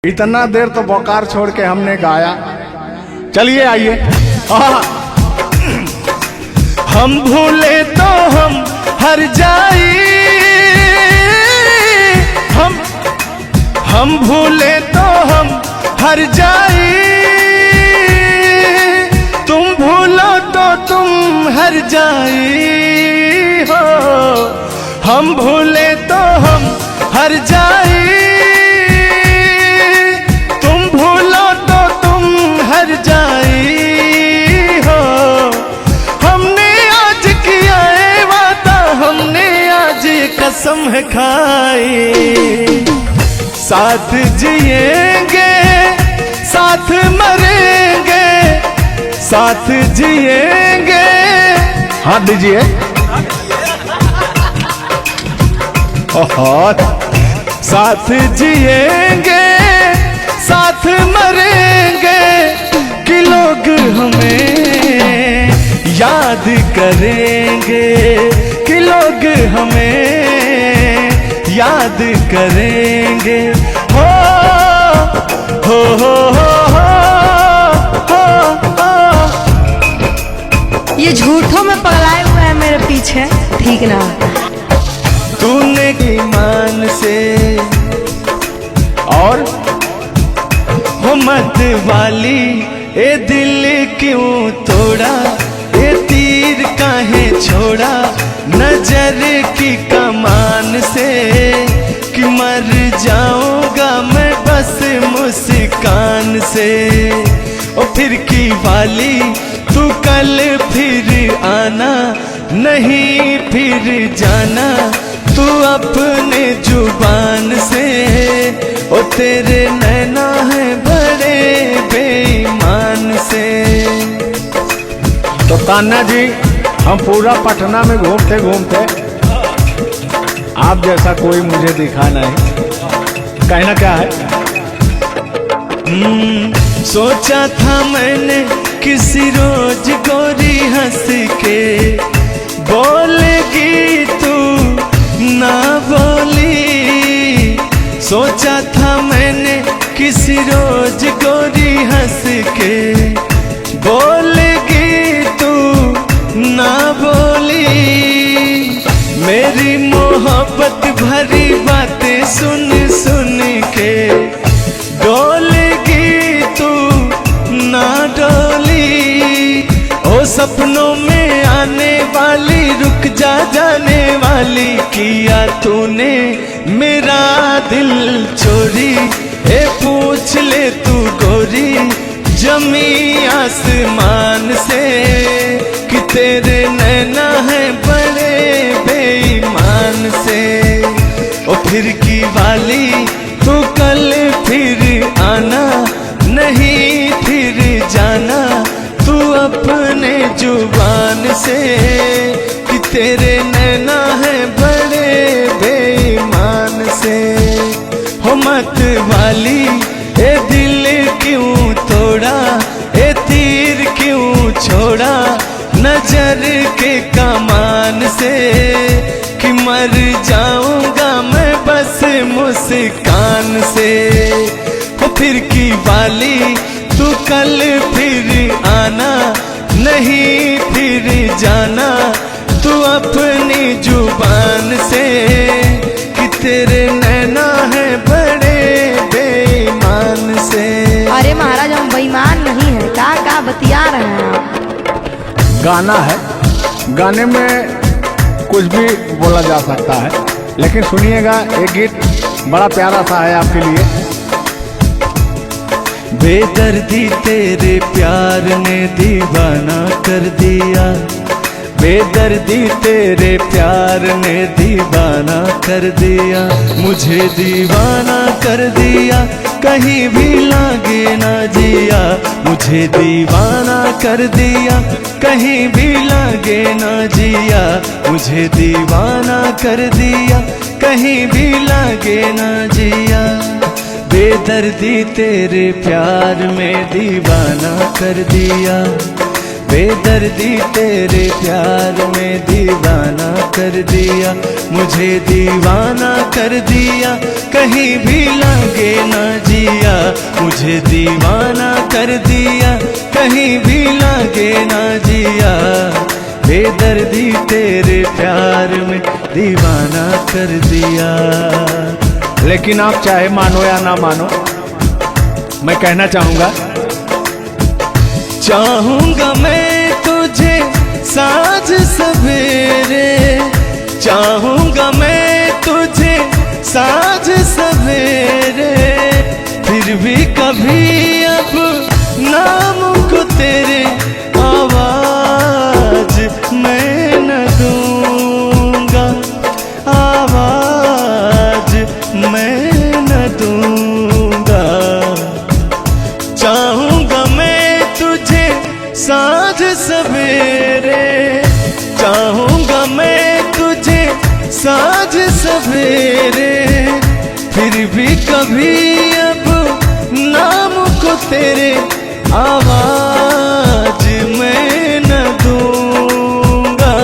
इतना देर तो बोकार छोड़ के हमने गाया। चलिए आइए। हम भूले तो हम हर जाई, हम भूले तो हम हर जाई, तुम भूलो तो तुम हर जाई हो। हम भूले तो हम हर जाई, तुम भूलो तो तुम हर जाई हो। हमने आज किया है वादा, हमने आज कसम है खाई, साथ जिएंगे साथ मरेंगे, साथ जिएंगे। हाथ दीजिए। साथ जिएंगे साथ मरेंगे, कि लोग हमें याद करेंगे, कि लोग हमें याद करेंगे। हो हो हो हो हो हो। ये झूठों में पगलाए हुए है मेरे पीछे, ठीक ना। तूने ईमान से और हो मत वाली, ए दिल क्यों तोड़ा, ए तीर काहे छोड़ा, नजर की कमान से, कि मर जाऊंगा मैं बस मुस्कान से। ओ फिर की वाली तू कल फिर आना, नहीं फिर जाना तू अपने जुबान से। ओ तेरे नैना है बड़े बेईमान से। तो तान्या जी, हम पूरा पटना में घूमते घूमते आप जैसा कोई मुझे दिखा नहीं। कहना क्या है? सोचा था मैंने किसी रोज गोरी हंस के बोलेगी तू ना बोली। सोचा था मैंने किसी रोज गोरी हंस के बोलेगी तू ना बोली। मेरी मोहब्बत भरी बातें सुन सुन के डोलेगी तू ना डोली। ओ सपनों में आने वाली, रुक जा जाने वाली, किया तूने मेरा दिल चोरी। ए पूछ ले तू गोरी जमी आसमान से, कि तेरे नैना है बड़े बेईमान से। ओ फिर की वाली तू कल फिर आना, नहीं फिर जाना तू अपने जुबान से, कि तेरे नैना है बड़े बेईमान से। हो मत वाली, ए दिल क्यों तोड़ा, ए तीर क्यों छोड़ा, नजर के कमान से, कि मर जाऊंगा मैं बस मुस्कान से। हो फिर की वाली तू कल फिर आना, नहीं फिर जाना तू अपनी जुबान से, कि तेरे नैना है बड़े बेईमान से। अरे महाराज, हम बेईमान नहीं है, का बतिया रहे हैं आप। गाना है, गाने में कुछ भी बोला जा सकता है, लेकिन सुनिएगा, एक गीत बड़ा प्यारा सा है आपके लिए। बेदर्दी तेरे प्यार ने दीवाना कर दिया, बेदर्दी तेरे प्यार ने दीवाना कर दिया, मुझे दीवाना कर दिया, कहीं भी लागे ना जिया। मुझे दीवाना कर दिया, कहीं भी लागे ना जिया। मुझे दीवाना कर दिया, कहीं भी लागे ना जिया। बेदर्दी तेरे प्यार में दीवाना कर दिया, बेदर्दी तेरे प्यार में दीवाना कर दिया, मुझे दीवाना कर दिया, कहीं भी लागे ना जिया। मुझे दीवाना कर दिया, कहीं भी लागे ना जिया, बेदर्दी तेरे प्यार में दीवाना कर दिया। लेकिन आप चाहे मानो या ना मानो, मैं कहना चाहूंगा, चाहूंगा मैं तुझे साँझ सवेरे, चाहूंगा मैं तुझे साँझ सवेरे, फिर भी कभी अब नाम को तेरे आवाज मैं न दूंगा, आवाज मैं न दूंगा। चाहूंगा मैं तुझे साँझ सवेरे, चाहूंगा मैं तुझे साँझ सवेरे, फिर भी कभी अब नाम को तेरे आवाज मैं न दूंगा,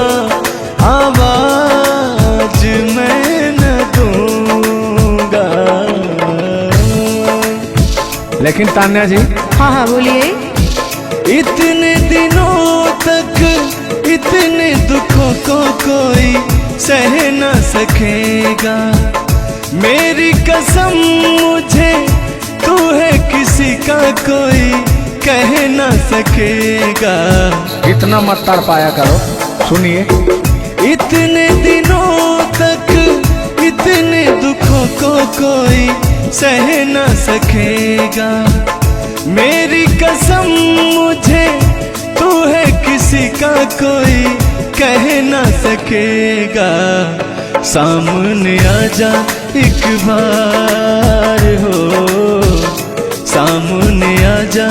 आवाज मैं न दूंगा। लेकिन तान्या जी, हाँ हाँ बोलिए। इतने दिनों तक इतने दुखों को कोई सह न सकेगा, मेरी कसम मुझे तू है किसी का कोई कह न सकेगा। इतना मत तड़ पाया करो, सुनिए। इतने दिनों तक इतने दुखों को कोई सह न सकेगा, मेरी कसम मुझे तू है किसी का कोई कह न सकेगा। सामने आजा एक बार हो, सामने आजा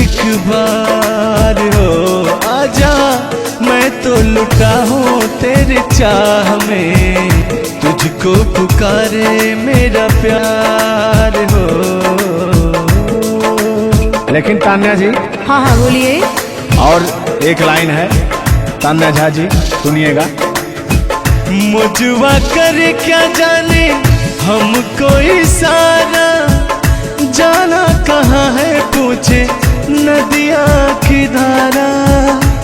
एक बार हो, आजा मैं तो लुटा हूँ तेरे चाह में, तुझको पुकारे मेरा प्यार हो। लेकिन तान्या जी, हाँ हाँ बोलिए। और एक लाइन है, तान्या झा जी सुनिएगा। मुझवा करे क्या जाने हमको इशारा, जाना कहाँ है पूछे नदिया की धारा।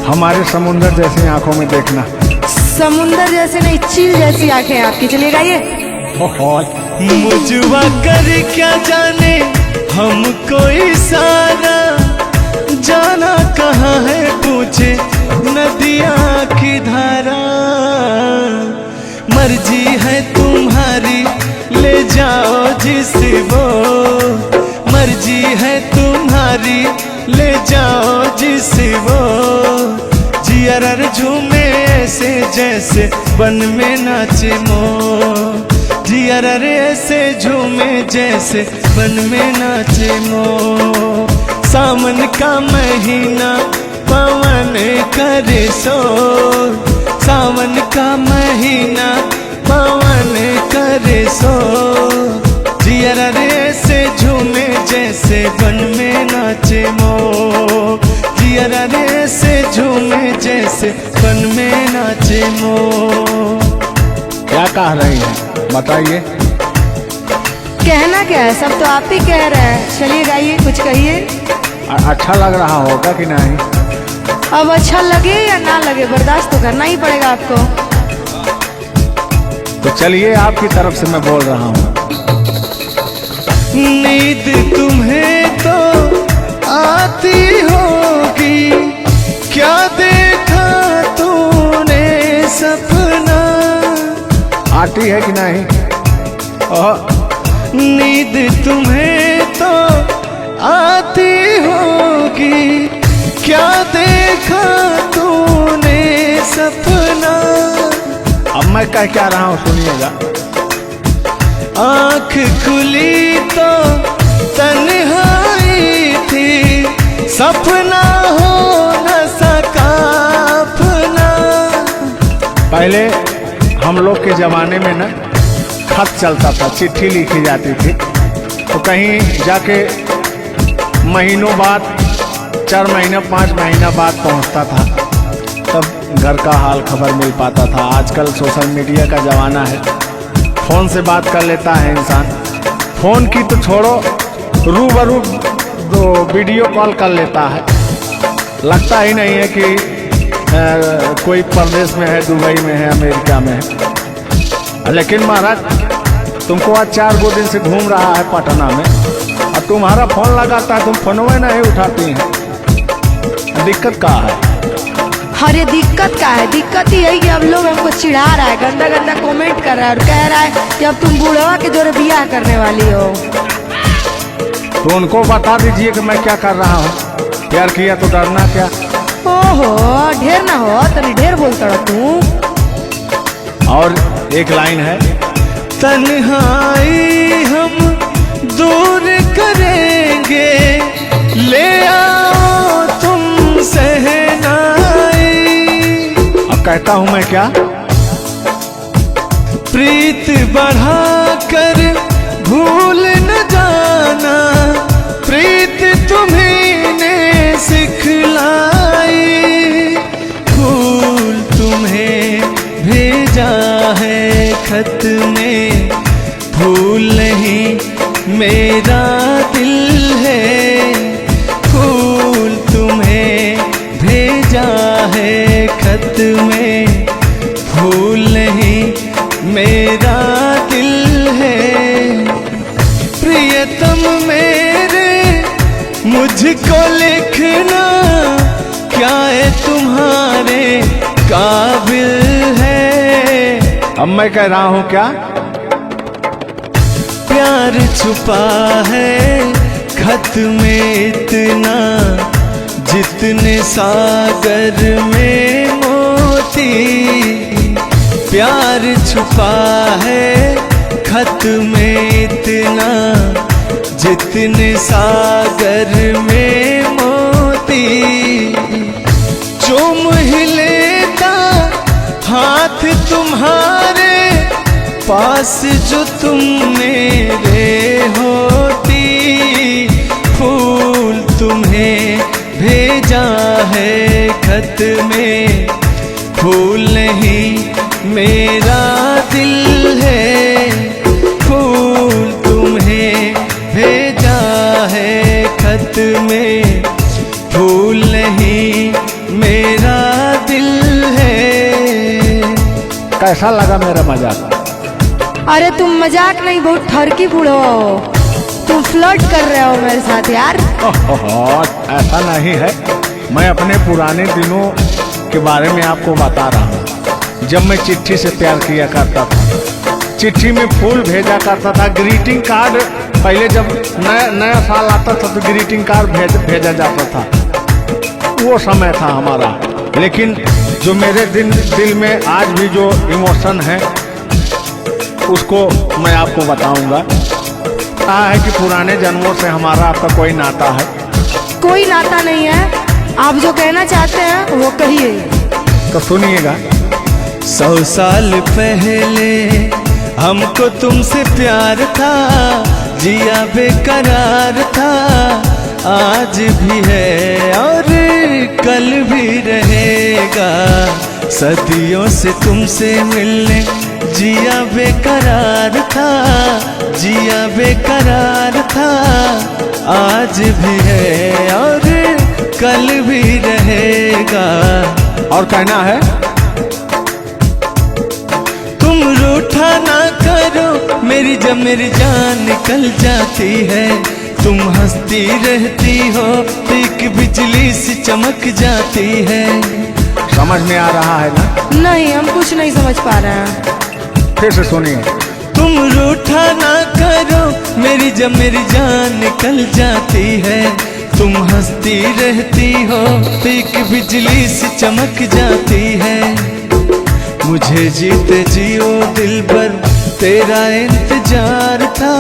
हमारे समुंदर जैसी आंखों में देखना। समुंदर जैसे नहीं, चील जैसी आंखें आपकी। चलिए गाइए। मुझवा करे क्या जाने हमको इशारा, जाना कहाँ है पूछे नदिया की धारा। मर्जी है तुम्हारी ले जाओ जिस वो, मर्जी है तुम्हारी ले जाओ जिस वो, जियर झूमे ऐसे जैसे बन में नाचे मो, जियर ऐसे झूमे जैसे बन में नाचे मो। सावन का महीना पवन करे सो, सावन का महीना पवन करे सो, जियर ऐसे झूमे जैसे बन में नाचे मो, जियर ऐसे झूमे जैसे बन में नाचे मो। क्या कह रही हैं बताइए। कहना क्या है, सब तो आप ही कह रहे हैं। चलिए गाइए, कुछ कहिए। अच्छा लग रहा होगा कि नहीं? अब अच्छा लगे या ना लगे, बर्दाश्त तो करना ही पड़ेगा आपको। तो चलिए, आपकी तरफ से मैं बोल रहा हूँ। नींद तुम्हें तो आती होगी, क्या देखा तूने सपना। आती है कि नहीं? नींद तुम्हें तो आती होगी, क्या देखा तूने सपना। अब मैं कह क्या रहा हूँ सुनिएगा। आँख खुली तो तन्हाई थी, सपना हो न सका अपना। पहले हम लोग के जमाने में ना खत चलता था, चिट्ठी लिखी जाती थी, तो कहीं जाके महीनों बाद, 4 महीना 5 महीना बाद पहुंचता था, तब घर का हाल खबर मिल पाता था। आजकल सोशल मीडिया का ज़माना है, फ़ोन से बात कर लेता है इंसान। फ़ोन की तो छोड़ो, रूबरू दो वीडियो कॉल कर लेता है। लगता ही नहीं है कि कोई प्रदेश में है, दुबई में है, अमेरिका में है। लेकिन महाराज तुमको आज 4 दिन से घूम रहा है पटना में, और तुम्हारा फोन लगाता है, तुम फोनवे नहीं उठाती हैं। दिक्कत कहाँ है? अरे दिक्कत क्या है? दिक्कत ही यही कि अब लोग हमको चिढ़ा रहा है, गंदा गंदा कमेंट कर रहा है और कह रहा है कि अब तुम बूढ़वा के जोरे बियाह करने वाली हो। तो उनको बता दीजिए कि मैं क्या कर रहा हूँ। प्यार किया तो डरना क्या? ओहो, ढेर ना हो, तनी ढेर बोलता रहो तू। और एक लाइन है, तन्हाई हम दूर करेंगे, ले आओ तुम सहनाई। अब कहता हूँ मैं क्या? प्रीत बढ़ाकर भूल न जाना, प्रीत तुम्हीं ने सिखलाई। फूल तुम्हें भेजा है खत में, फूल नहीं मेरा दिल है। फूल तुम्हें भेजा है खत में, फूल नहीं मेरा दिल है। प्रियतम मेरे मुझको लिखना, क्या है तुम्हारे काबिल है। अब मैं कह रहा हूँ क्या? प्यार छुपा है खत में इतना, जितने सागर में मोती। प्यार छुपा है खत में इतना, जितने सागर में मोती। चूम ही लेता हाथ तुम्हारे, पास जो तुम मेरे होती। फूल तुम्हें भेजा है खत में, फूल नहीं मेरा दिल है। फूल तुम्हें भेजा है खत में, फूल नहीं मेरा दिल है। कैसा लगा मेरा मजाक? अरे तुम मजाक नहीं, बहुत ठरकी बूढ़ो हो। तुम फ्लर्ट कर रहे हो मेरे साथ यार। ऐसा नहीं है, मैं अपने पुराने दिनों के बारे में आपको बता रहा हूँ। जब मैं चिट्ठी से प्यार किया करता था, चिट्ठी में फूल भेजा करता था, ग्रीटिंग कार्ड। पहले जब नया साल आता था तो ग्रीटिंग कार्ड भेजा जाता था, वो समय था हमारा। लेकिन जो मेरे दिल में आज भी जो इमोशन है, उसको मैं आपको बताऊंगा। कहा है कि पुराने जन्मों से हमारा आपका कोई नाता है। कोई नाता नहीं है, आप जो कहना चाहते हैं वो कहिए। तो सुनिएगा। 100 साल पहले हमको तुमसे प्यार था, जिया बेकरार था। आज भी है और कल भी रहेगा, सदियों से तुमसे मिलने जिया बेकरार था, जिया बेकरार था। आज भी है और कल भी रहेगा। और कहना है, तुम रूठा ना करो मेरी, जब मेरी जान निकल जाती है। तुम हंसती रहती हो, एक बिजली सी चमक जाती है। समझ में आ रहा है ना? नहीं, हम कुछ नहीं समझ पा रहे हैं। फिर से सुनिए। तुम रूठा ना करो मेरी, जब मेरी जान निकल जाती है। तुम हंसती रहती हो, एक बिजली सी चमक जाती है। मुझे जीते जियो दिल पर तेरा इंतजार था,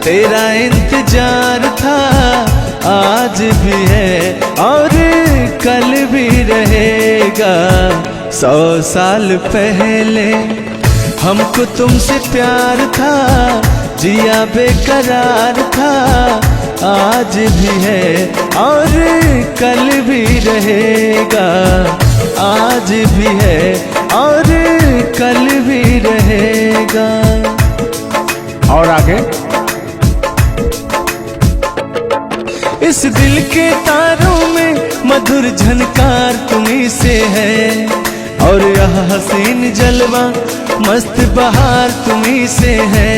तेरा इंतजार था। आज भी है और कल भी रहेगा। 100 साल पहले हमको तुमसे प्यार था, जिया बेकरार था। आज भी है और कल भी रहेगा। आज भी है और कल भी रहेगा। और आगे, इस दिल के तारों में मधुर झनकार तुम्हीं से है, और यह हसीन जलवा मस्त बहार तुम्हीं से है।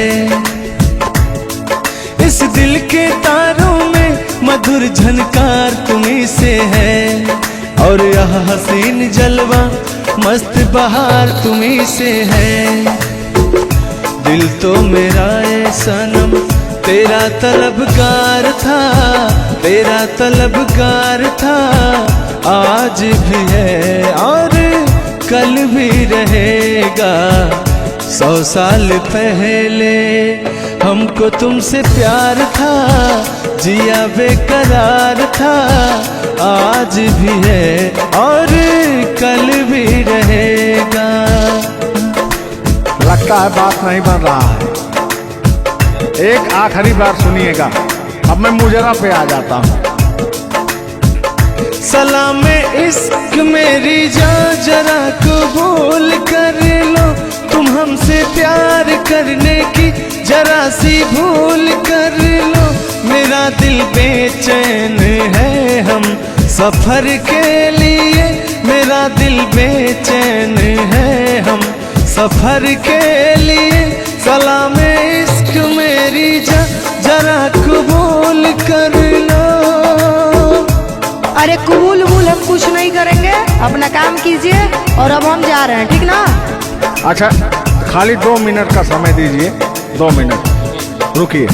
इस दिल के तारों में मधुर झनकार तुम्हीं से है, और यह हसीन जलवा मस्त बहार तुम्हीं से है। दिल तो मेरा ए सनम तेरा तलबगार था, तेरा तलबगार था, आज भी है और कल भी रहेगा। 100 साल पहले हमको तुमसे प्यार था, जिया बेकरार था, आज भी है और कल भी रहेगा। लगता है बात नहीं बन रहा है। एक आखिरी बार सुनिएगा, अब मैं मुजरा पे आ जाता हूँ। सलाम इश्क मेरी जान जरा कबूल कर लो, तुम हमसे प्यार करने की जरा सी भूल कर लो। मेरा दिल बेचैन है हम सफर के लिए, मेरा दिल बेचैन है हम सफर के लिए। सलाम इश्क मेरी जरा कबूल कर लो। अरे कबूल वबूल हम कुछ नहीं करेंगे, अपना काम कीजिए और अब हम जा रहे हैं, ठीक ना? अच्छा, खाली 2 मिनट का समय दीजिए, 2 मिनट रुकिए।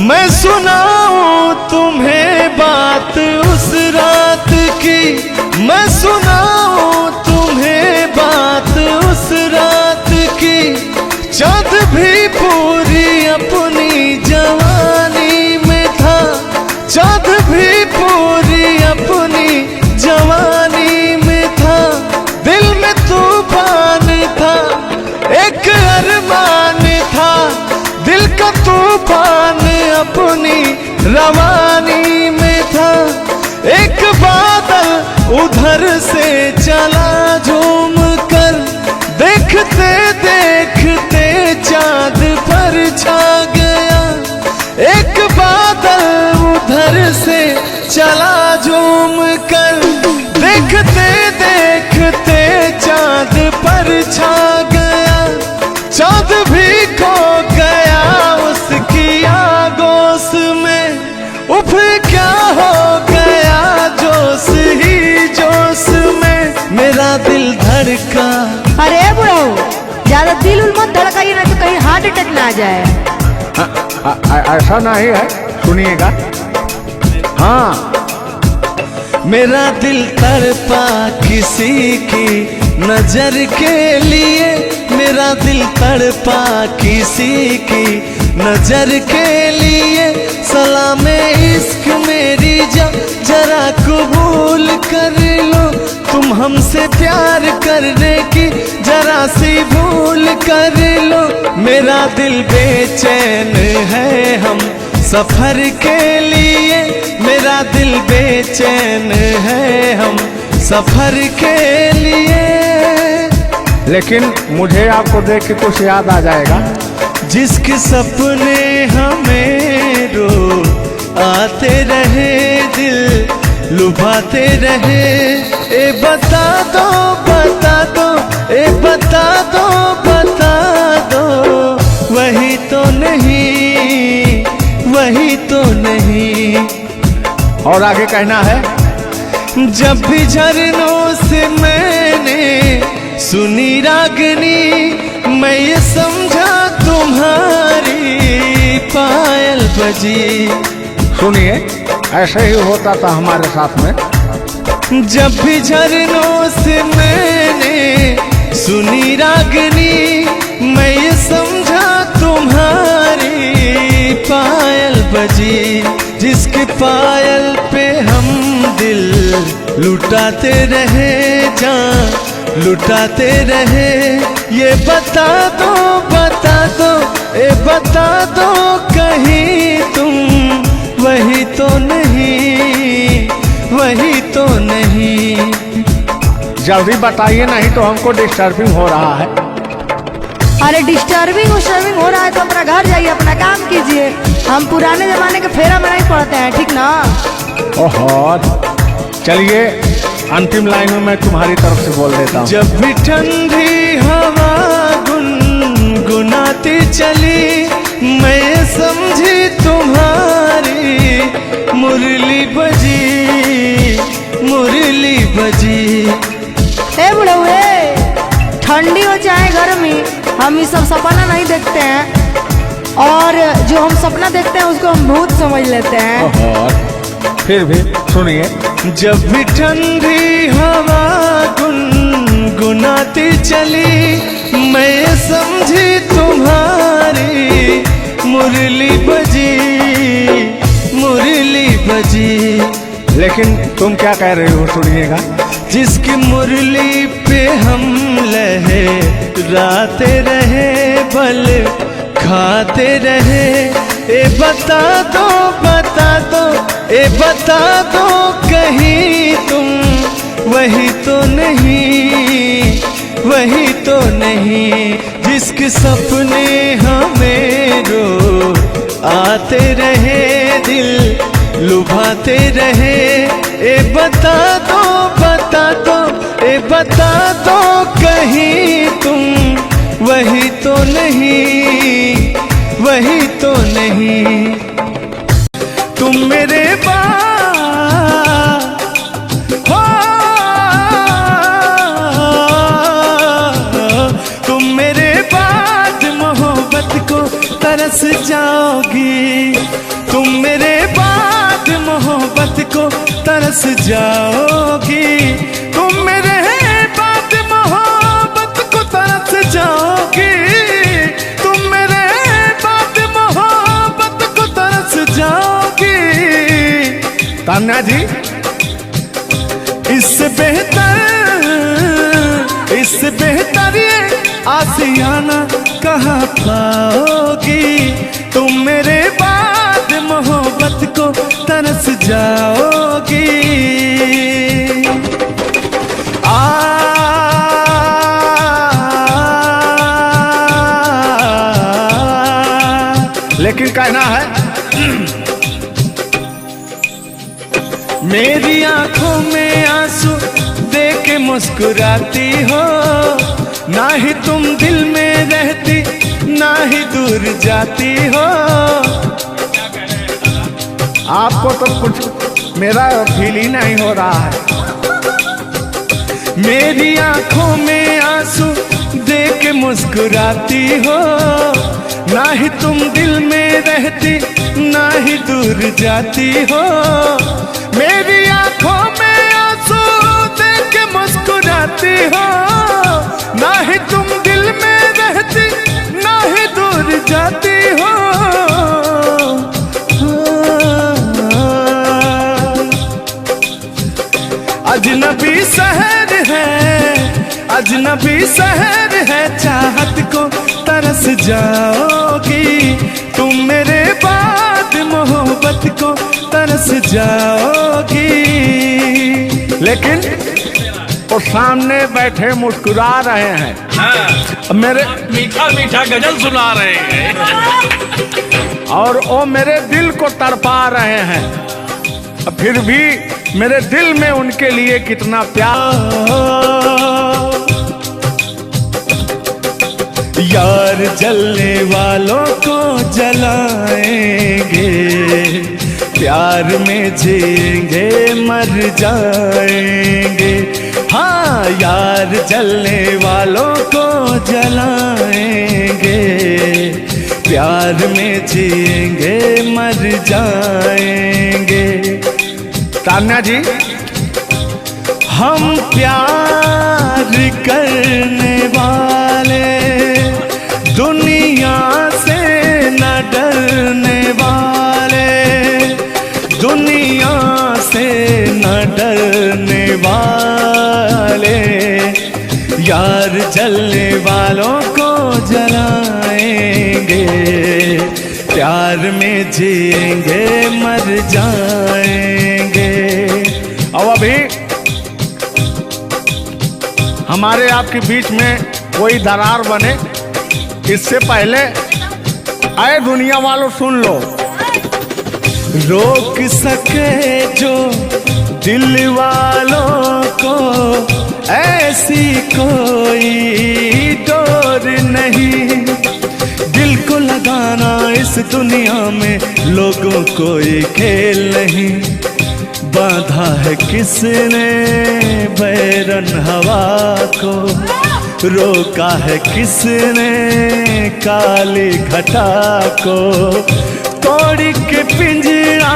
मैं सुनाऊं तुम्हें बात उस रात की, मैं सुनाऊं तुम्हें बात उस रात की। चाँद भी पूरी अपनी जवानी में था, चाँद भी पूरी अपनी जवानी में था। दिल में तूफान था, एक अरमान था, दिल का तूफान अपनी रवानी में था। एक बादल उधर से चला झूम कर, देखते देखते चाँद पर छा गया। एक बादल उधर से चला झूम कर, देखते देखते चाँद पर छा गया। चाँद भी खो गया उसकी आगोश में, उफ क्या हो गया जोश ही जोश में। मेरा दिल धड़का। अरे बुढ़ाओ, ज्यादा दिल उल मत धड़काइए ना तो कहीं हार्ट अटैक ना आ जाए। ऐसा नहीं है, सुनिएगा। हाँ, मेरा दिल तड़पा किसी की नजर के लिए, मेरा दिल तड़पा किसी की नजर के लिए। सलाम इश्क मेरी जरा कबूल कर लो, तुम हमसे प्यार करने की जरा सी भूल कर लो। मेरा दिल बेचैन है हम सफर के लिए, मेरा दिल बेचैन है हम सफर के लिए। लेकिन मुझे आपको देख के कुछ याद आ जाएगा। जिसके सपने हमें रो आते रहे, दिल लुभाते रहे। ए बता दो बता दो, ए बता दो बता दो, वही तो नहीं, वही तो नहीं। और आगे कहना है, जब भी झरनों से मैंने सुनी रागनी, मैं ये समझा तुम्हारी पायल बजी। सुनिए, ऐसे ही होता था हमारे साथ में। जब भी झरनों से मैंने सुनी रागनी, मैं ये समझा तुम्हारी पायल बजी। जिसके पायल पे हम दिल लुटाते रहे, जान लुटाते रहे। ये बता दो बता दो, ए बता दो कहीं तुम वही तो नहीं, वही तो नहीं। जल्दी बताइए, नहीं तो हमको डिस्टर्बिंग हो रहा है। अरे डिस्टर्बिंग हो रहा है तो अपना घर जाइए, अपना काम कीजिए। हम पुराने जमाने के फेरा में नहीं पड़ते हैं, ठीक ना? ओहो, चलिए अंतिम लाइन में मैं तुम्हारी तरफ से बोल देता हूँ। जब भी ठंडी हवा गुनगुनाती चली, मैं समझी तुम्हारी मुरली बजी, मुरली बजी। ए बुढ़ऊ, ठंडी हो चाहे गर्मी, हम ये सब सपना नहीं देखते हैं, और जो हम सपना देखते हैं उसको हम भूत समझ लेते हैं। ओहो, फिर भी सुनिए। जब भी ठंडी हवा गुनगुनाती चली, मैं समझी तुम्हारी मुरली बजी, मुरली बजी। लेकिन तुम क्या कह रहे हो, सुनिएगा। जिसकी मुरली पे हम लहराते रहे, बल खाते रहे, ए बता दो, बता दो, ए बता दो, कहीं तुम वही तो नहीं, वही तो नहीं। जिसके सपने हमें रो आते रहे, दिल लुभाते रहे, ए बता दो, बता दो, ए बता दो, कहीं तुम वही तो नहीं, वही तो नहीं। तुम मेरे बाद हो, तुम मेरे बाद मोहब्बत को तरस जाओगी, तुम मेरे बाद मोहब्बत को तरस जाओगी, तुम मेरे बाद मोहब्बत को तरस जाओगी, तुम मेरे बाद मोहब्बत को तरस जाओगी। तान्या जी, इससे बेहतर ये आसियाना कहाँ पाओगी, तुम मेरे बाद मोहब्बत को तरस जाओगी। लेकिन कहना है, मेरी आंखों में आंसू देख के मुस्कुराती हो, ना ही तुम दिल में रहती, ना ही दूर जाती हो। आपको तो कुछ मेरा फील ही नहीं हो रहा है। मेरी आंखों में आंसू देख के मुस्कुराती हो, ना ही तुम दिल में रहती, ना ही दूर जाती हो। मेरी आंखों में आंसू देख के मुस्कुराती हो, ना ही तुम दिल में रहती, ना ही दूर जाती हो। अजनबी शहर है, अजनबी शहर है, चाहत को तरस जाओगी, तुम मेरे बाद मोहब्बत को तरस जाओगी। लेकिन वो सामने बैठे मुस्कुरा रहे हैं, हाँ, मेरे मीठा मीठा गजल सुना रहे हैं, और वो मेरे दिल को तड़पा रहे हैं, फिर भी मेरे दिल में उनके लिए कितना प्यार। यार जलने वालों को जलाएंगे, प्यार में जिएंगे मर जाएंगे। हाँ, यार जलने वालों को जलाएंगे, प्यार में जिएंगे मर जाएंगे। तान्या जी, हम प्यार करने वाले दुनिया से न डरने वाले, दुनिया से न डरने वाले, यार जलने वालों को जलाएंगे, प्यार में जिएंगे मर जाएंगे। और अभी हमारे आपके बीच में कोई दरार बने, इससे पहले आए दुनिया वालों सुन लो। रोक सके जो दिल वालों को, ऐसी कोई डोर नहीं। दिल को लगाना इस दुनिया में लोगों को ये खेल नहीं। बांधा है किसने बैरन हवा को, रोका है किसने काली घटा को। तोड़ के पिंजरा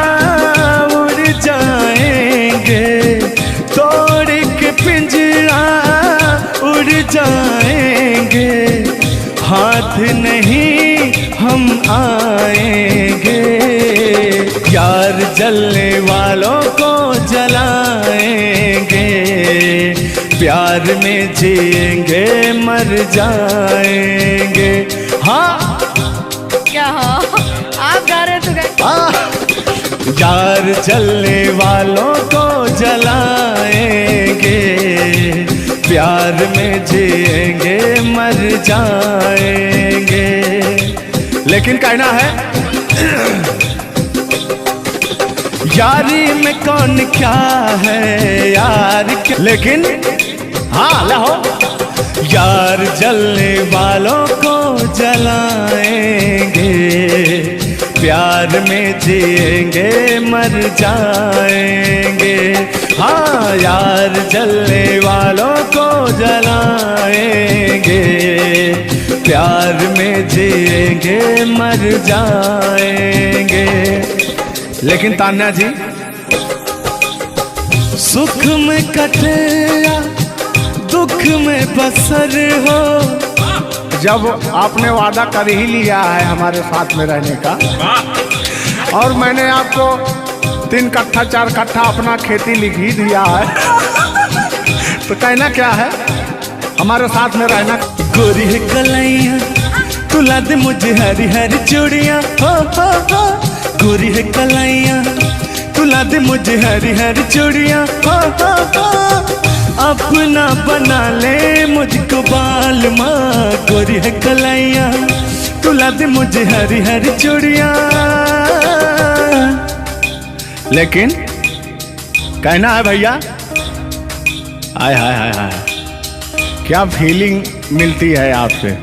उड़ जाएंगे, तोड़ के पिंजरा उड़ जाएंगे। हाथ नहीं हम आएंगे, यार जलने वालों को जलाएंगे। प्यार में जिएंगे मर जाएंगे। हाँ क्या हो आप गा रहे तो यार जलने वालों को जलाएंगे। प्यार में जिएंगे मर जाएंगे। लेकिन कहना है यारी में कौन क्या है यार क्या, लेकिन हाँ लहो। यार जलने वालों को जलाएंगे, प्यार में जिएंगे मर जाएंगे। हाँ यार जलने वालों को जलाएंगे, प्यार में जिएंगे मर जाएंगे। लेकिन तान्या जी सुख में कटे या दुख में बसर हो। जब आपने वादा कर ही लिया है हमारे साथ में रहने का, और मैंने आपको 3 कट्ठा 4 कट्ठा अपना खेती लिख ही दिया है, तो कहना क्या है हमारे साथ में रहना। गोरी है कलैया तुला दे मुझे हरी हरी चूड़ियाँ, हो। गोरी है कलैया तुला दे मुझे हरी हरी चूड़ियाँ, हो। अपना बना ले मुझको बाल माँ। गोरी है कलैया तुला दे मुझे हरी हरी चूड़ियाँ। लेकिन कहना है भैया, हाय हाय हाय हाय क्या फीलिंग मिलती है आपसे।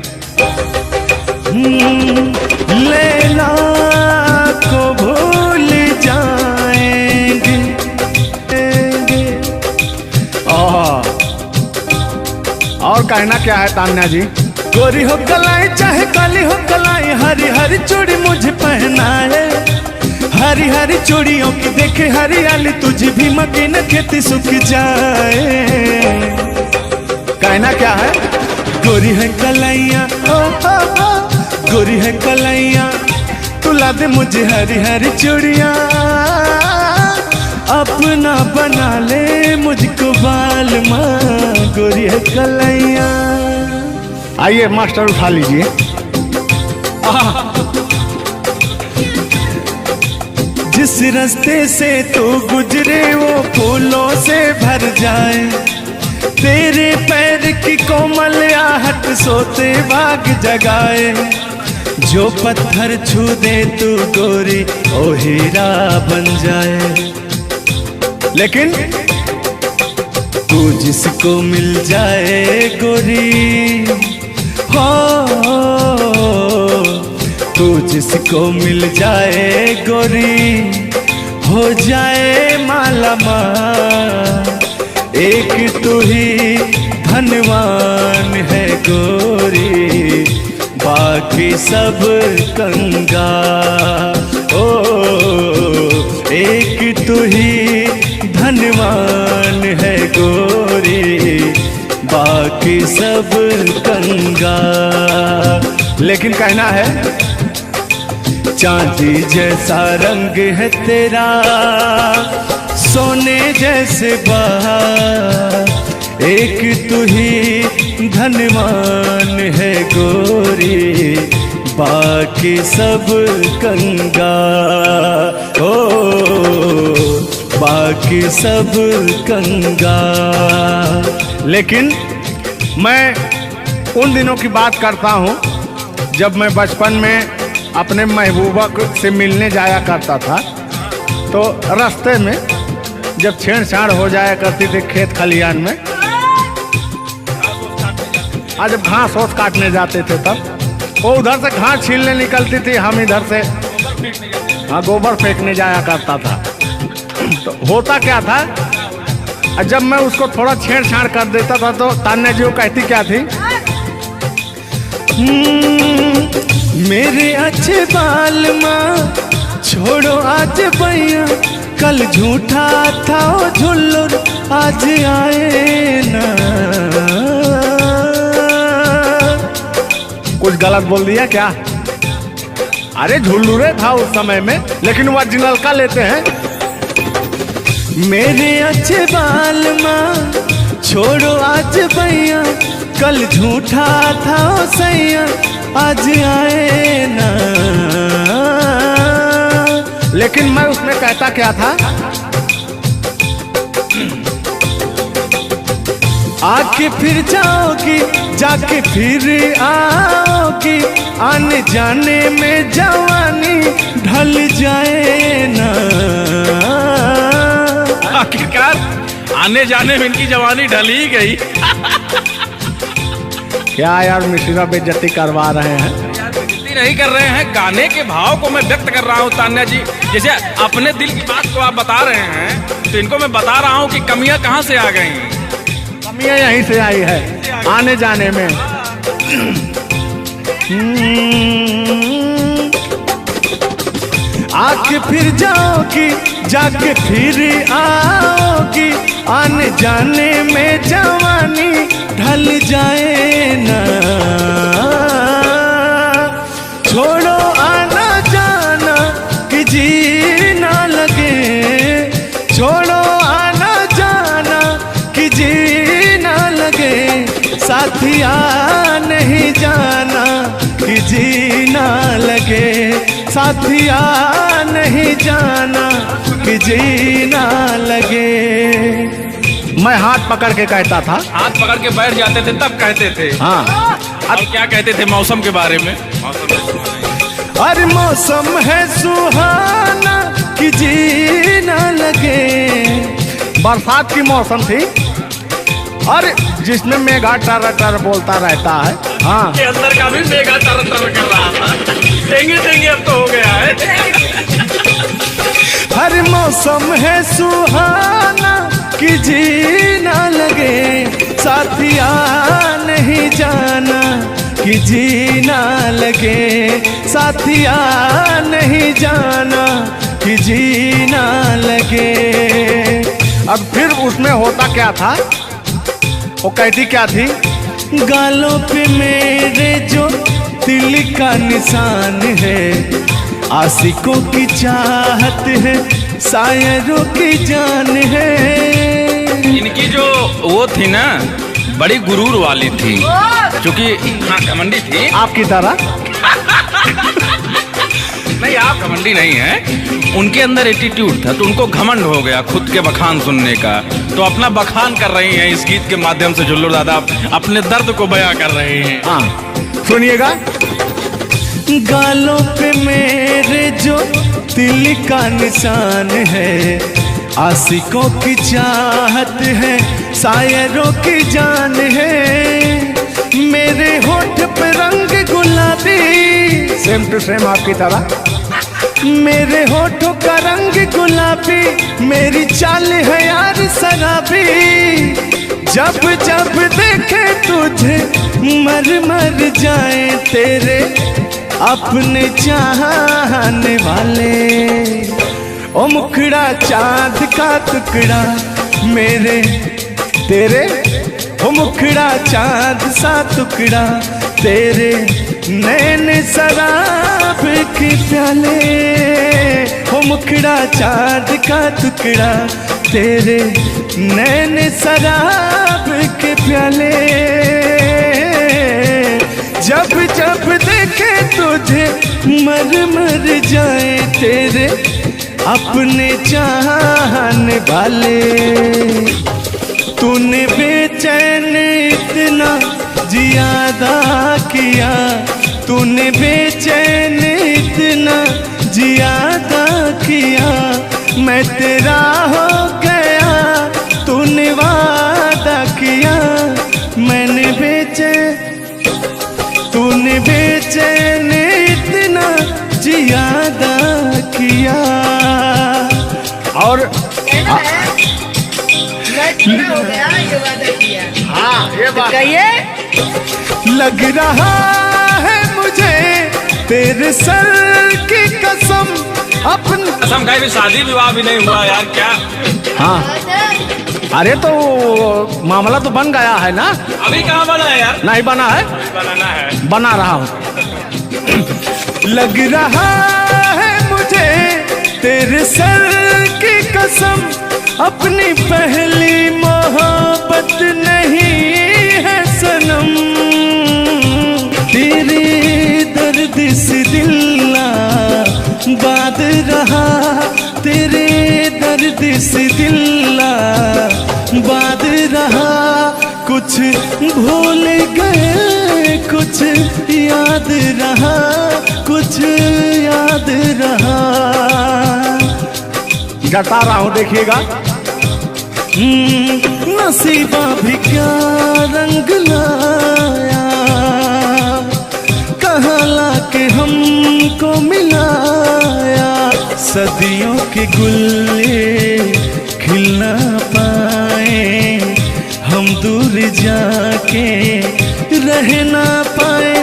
लैला को भूल जाएंगे। और कहना क्या है तान्या जी। गोरी हो कलाई चाहे काली हो कलाई, हरी हरी चूड़ी मुझे पहनाए। हरी हरी चूड़ियों की देखे हरियाली, तुझे भी मकीन खेती सूख जाए। कहना क्या है। गोरी है कलैया, गोरी है कलैया तुला दे मुझे हरी हरी चूड़ियाँ। अपना बना ले मुझको बाल माँ। गोरी है कलैया। आइए मास्टर उठा लीजिए। जिस रास्ते से तू गुजरे वो फूलों से भर जाए। तेरे पैर की कोमल आहट सोते भाग जगाए। जो पत्थर छू दे तू गोरी ओ हीरा बन जाए। लेकिन तू जिसको मिल जाए गोरी, हो तू जिसको मिल जाए गोरी, हो जाए माला माल। एक तू ही धनवान है गोरी, बाकी सब कंगाल। ओ एक तू ही धनवान है गोरी, बाकी सब कंगाल। लेकिन कहना है चांदी जैसा रंग है तेरा, सोने जैसे बहार। एक तू ही धनवान है गोरी, बाकी सब कंगाल। ओ बाकी सब कंगाल। लेकिन मैं उन दिनों की बात करता हूँ जब मैं बचपन में अपने महबूबा से मिलने जाया करता था। तो रास्ते में जब छेड़छाड़ हो जाया करती थी खेत खलियान में, आज जब घास ओस काटने जाते थे तब वो उधर से घास छीलने निकलती थी, हम इधर से हाँ गोबर फेंकने जाया करता था। तो होता क्या था, जब मैं उसको थोड़ा छेड़छाड़ कर देता था तो तान्या जी वो कहती क्या थी, मेरे अच्छे बाल माँ छोड़ो आज भैया, कल झूठा था वो झुल्लुर आज आए ना। कुछ गलत बोल दिया क्या? अरे झुल्लुरे था उस समय में, लेकिन ओरिजिनल का लेते हैं। मेरे अच्छे बाल माँ छोड़ो आज भैया, कल झूठा था वो सैया आज आए ना। लेकिन मैं उसमें कहता क्या था, आके फिर जाओगी जाके फिर आओगी, आने जाने में जवानी ढल जाए ना। आखिरकार आने जाने में इनकी जवानी ढल ही गई। क्या यार मिश्रा बेइज्जती करवा रहे हैं? यार बेइज्जती नहीं कर रहे हैं, गाने के भाव को मैं व्यक्त कर रहा हूँ तान्या जी। जैसे अपने दिल की बात को आप बता रहे हैं तो इनको मैं बता rहा हूँ कि कमियां कहाँ से आ गई। कमियां यहीं से आई है आने जाने में। आके फिर जाओगी जाके फिर आओगी, आने जाने में जवानी ढल जाए ना। छोड़ो आना जाना कि जी ना लगे, छोड़ो आना जाना कि जी ना लगे, साथिया नहीं जाना कि जी ना लगे, साथिया नहीं जाना कि जी ना लगे। मैं हाथ पकड़ के कहता था, हाथ पकड़ के बैठ जाते थे तब कहते थे। हाँ अब क्या कहते थे मौसम के बारे में? अरे मौसम है सुहाना कि जी ना लगे। बरसात की मौसम थी, अरे जिसमें मेघा टर टर बोलता रहता है। हाँ के अंदर का भी मेघा तर तर कर रहा था। देंगे देंगे अब तो हो गया है। हर मौसम है सुहाना कि जी ना लगे, साथिया नहीं जाना कि जी ना लगे, साथिया नहीं जाना कि जी ना लगे। अब फिर उसमें होता क्या था, वो कहती क्या थी, गालों पे मेरे जो दिल का निशान है, आशिकों की चाहत है, शायरों की जान है। इनकी जो वो थी ना बड़ी गुरूर वाली थी, क्योंकि हाँ घमंडी थी। आपकी तरह नहीं आप घमंडी नहीं है, उनके अंदर एटीट्यूड था तो उनको घमंड हो गया खुद के बखान सुनने का। तो अपना बखान कर रही हैं इस गीत के माध्यम से। झुल्लुर दादा अपने दर्द को बयां कर रहे हैं। हाँ सुनिएगा, गालों पे मेरे जो दिल का निशान है, आशिकों की चाहत है, शायरों की जान है। मेरे होठ पे रंग गुलाबी, सेम टू सेम आपकी तरह, मेरे होठों का रंग गुलाबी, मेरी चाल है यार शराबी। जब जब देखे तुझे मर मर जाए तेरे अपने चाहने वाले। ओ मुखड़ा चांद का टुकड़ा मेरे तेरे, ओ मुखड़ा चांद सा टुकड़ा तेरे, नैन शराब के प्याले। ओ मुखड़ा चांद का टुकड़ा तेरे, नैन शराब के प्याले। जब जब देखे तुझे मर मर जाए तेरे अपने चाहने वाले। तूने बेचैन इतना जियादा किया, तूने बेचैन इतना जियादा किया, मैं तेरा हो गया, तूने वादा किया, मैंने तूने बेचैन इतना जियादा किया। और हो गया ये वादा किया। हाँ ये बात कहिए। लग रहा है मुझे तेरे सर की कसम, अपनी कसम खाई भी शादी विवाह भी नहीं हुआ यार क्या। हाँ अरे तो मामला तो बन गया है ना। अभी कहाँ बना है यार। नहीं बना है, बनाना है। बना रहा हूँ। लग रहा है मुझे तेरे सर की कसम, अपनी पहली मोहब्बत नहीं है सनम। तेरे दर्द से दिल बात रहा, तेरे दर्द से दिल बात रहा। कुछ भूल गए, कुछ याद रहा, कुछ याद रहा। जता रहा हूँ देखिएगा। नसीबा भी क्या रंग लाया, कहाँ लाके हमको मिलाया। सदियों के गुल्ले खिल ना पाए, हम दूर जाके रह ना पाए।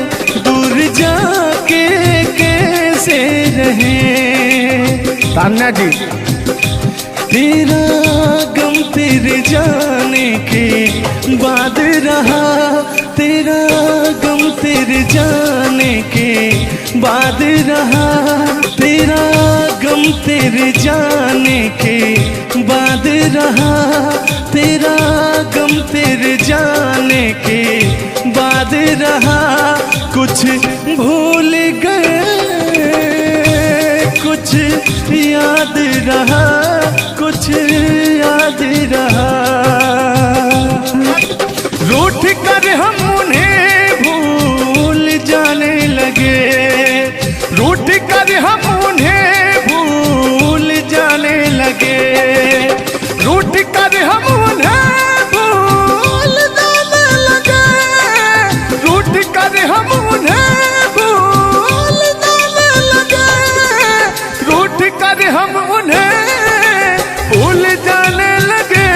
दूर जाके कैसे रहे तान्या जी। तेरा गम तेरे जाने के बाद रहा, तेरा गम तेरे जाने के बाद रहा। तेरा गम तेरे जाने के बाद रहा, तेरा गम तेरे जाने के बाद रहा। कुछ भूल गए, कुछ याद रहा, कुछ याद रहा। रूठ कर हम उन्हें भूल जाने लगे, रूठ कर हम उन्हें भूल जाने लगे, रूठ कर हम उन्हें भूल जाने लगे, रूठ कर हम उन्हें भूल जाने लगे, रूठ कर हम उन्हें भूल जाने लगे,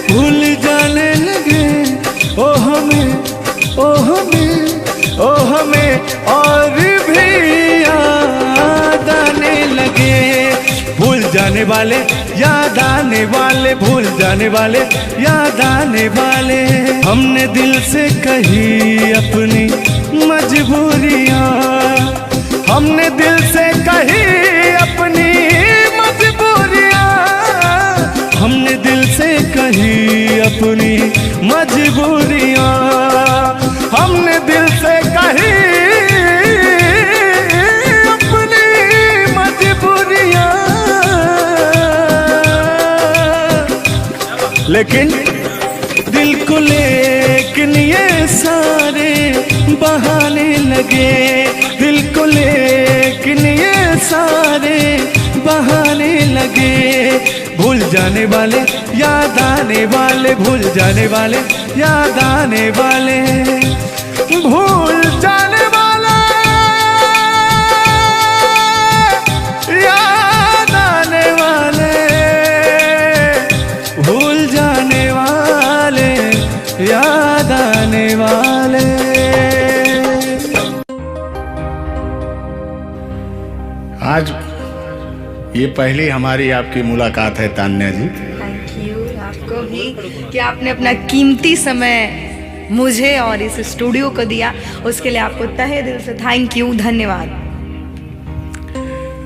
भूल जाने लगे। ओ हमें, ओ हमें, ओ हमें और भी याद आने लगे। भूल जाने वाले, याद आने वाले, भूल जाने वाले, याद आने वाले। हमने दिल से कही अपनी मजबूरियाँ, हमने दिल से कही अपनी मजबूरियाँ, हमने दिल से कही अपनी मजबूरियाँ, हमने दिल से कही अपनी मजबूरियाँ। लेकिन दिल को लेकिन ये सारे बहाने लगे, दिल को लेकिन ये सारे बहाने लगे। भूल जाने वाले, याद आने वाले, भूल जाने वाले, याद आने वाले, भूल जाने वाले, याद आने वाले, भूल जाने वाले, याद आने वाले। आज ये पहली हमारी आपकी मुलाकात है तान्या जी। थैंक यू आपको भी कि आपने अपना कीमती समय मुझे और इस स्टूडियो को दिया, उसके लिए आपको तहे दिल से थैंक यू, धन्यवाद।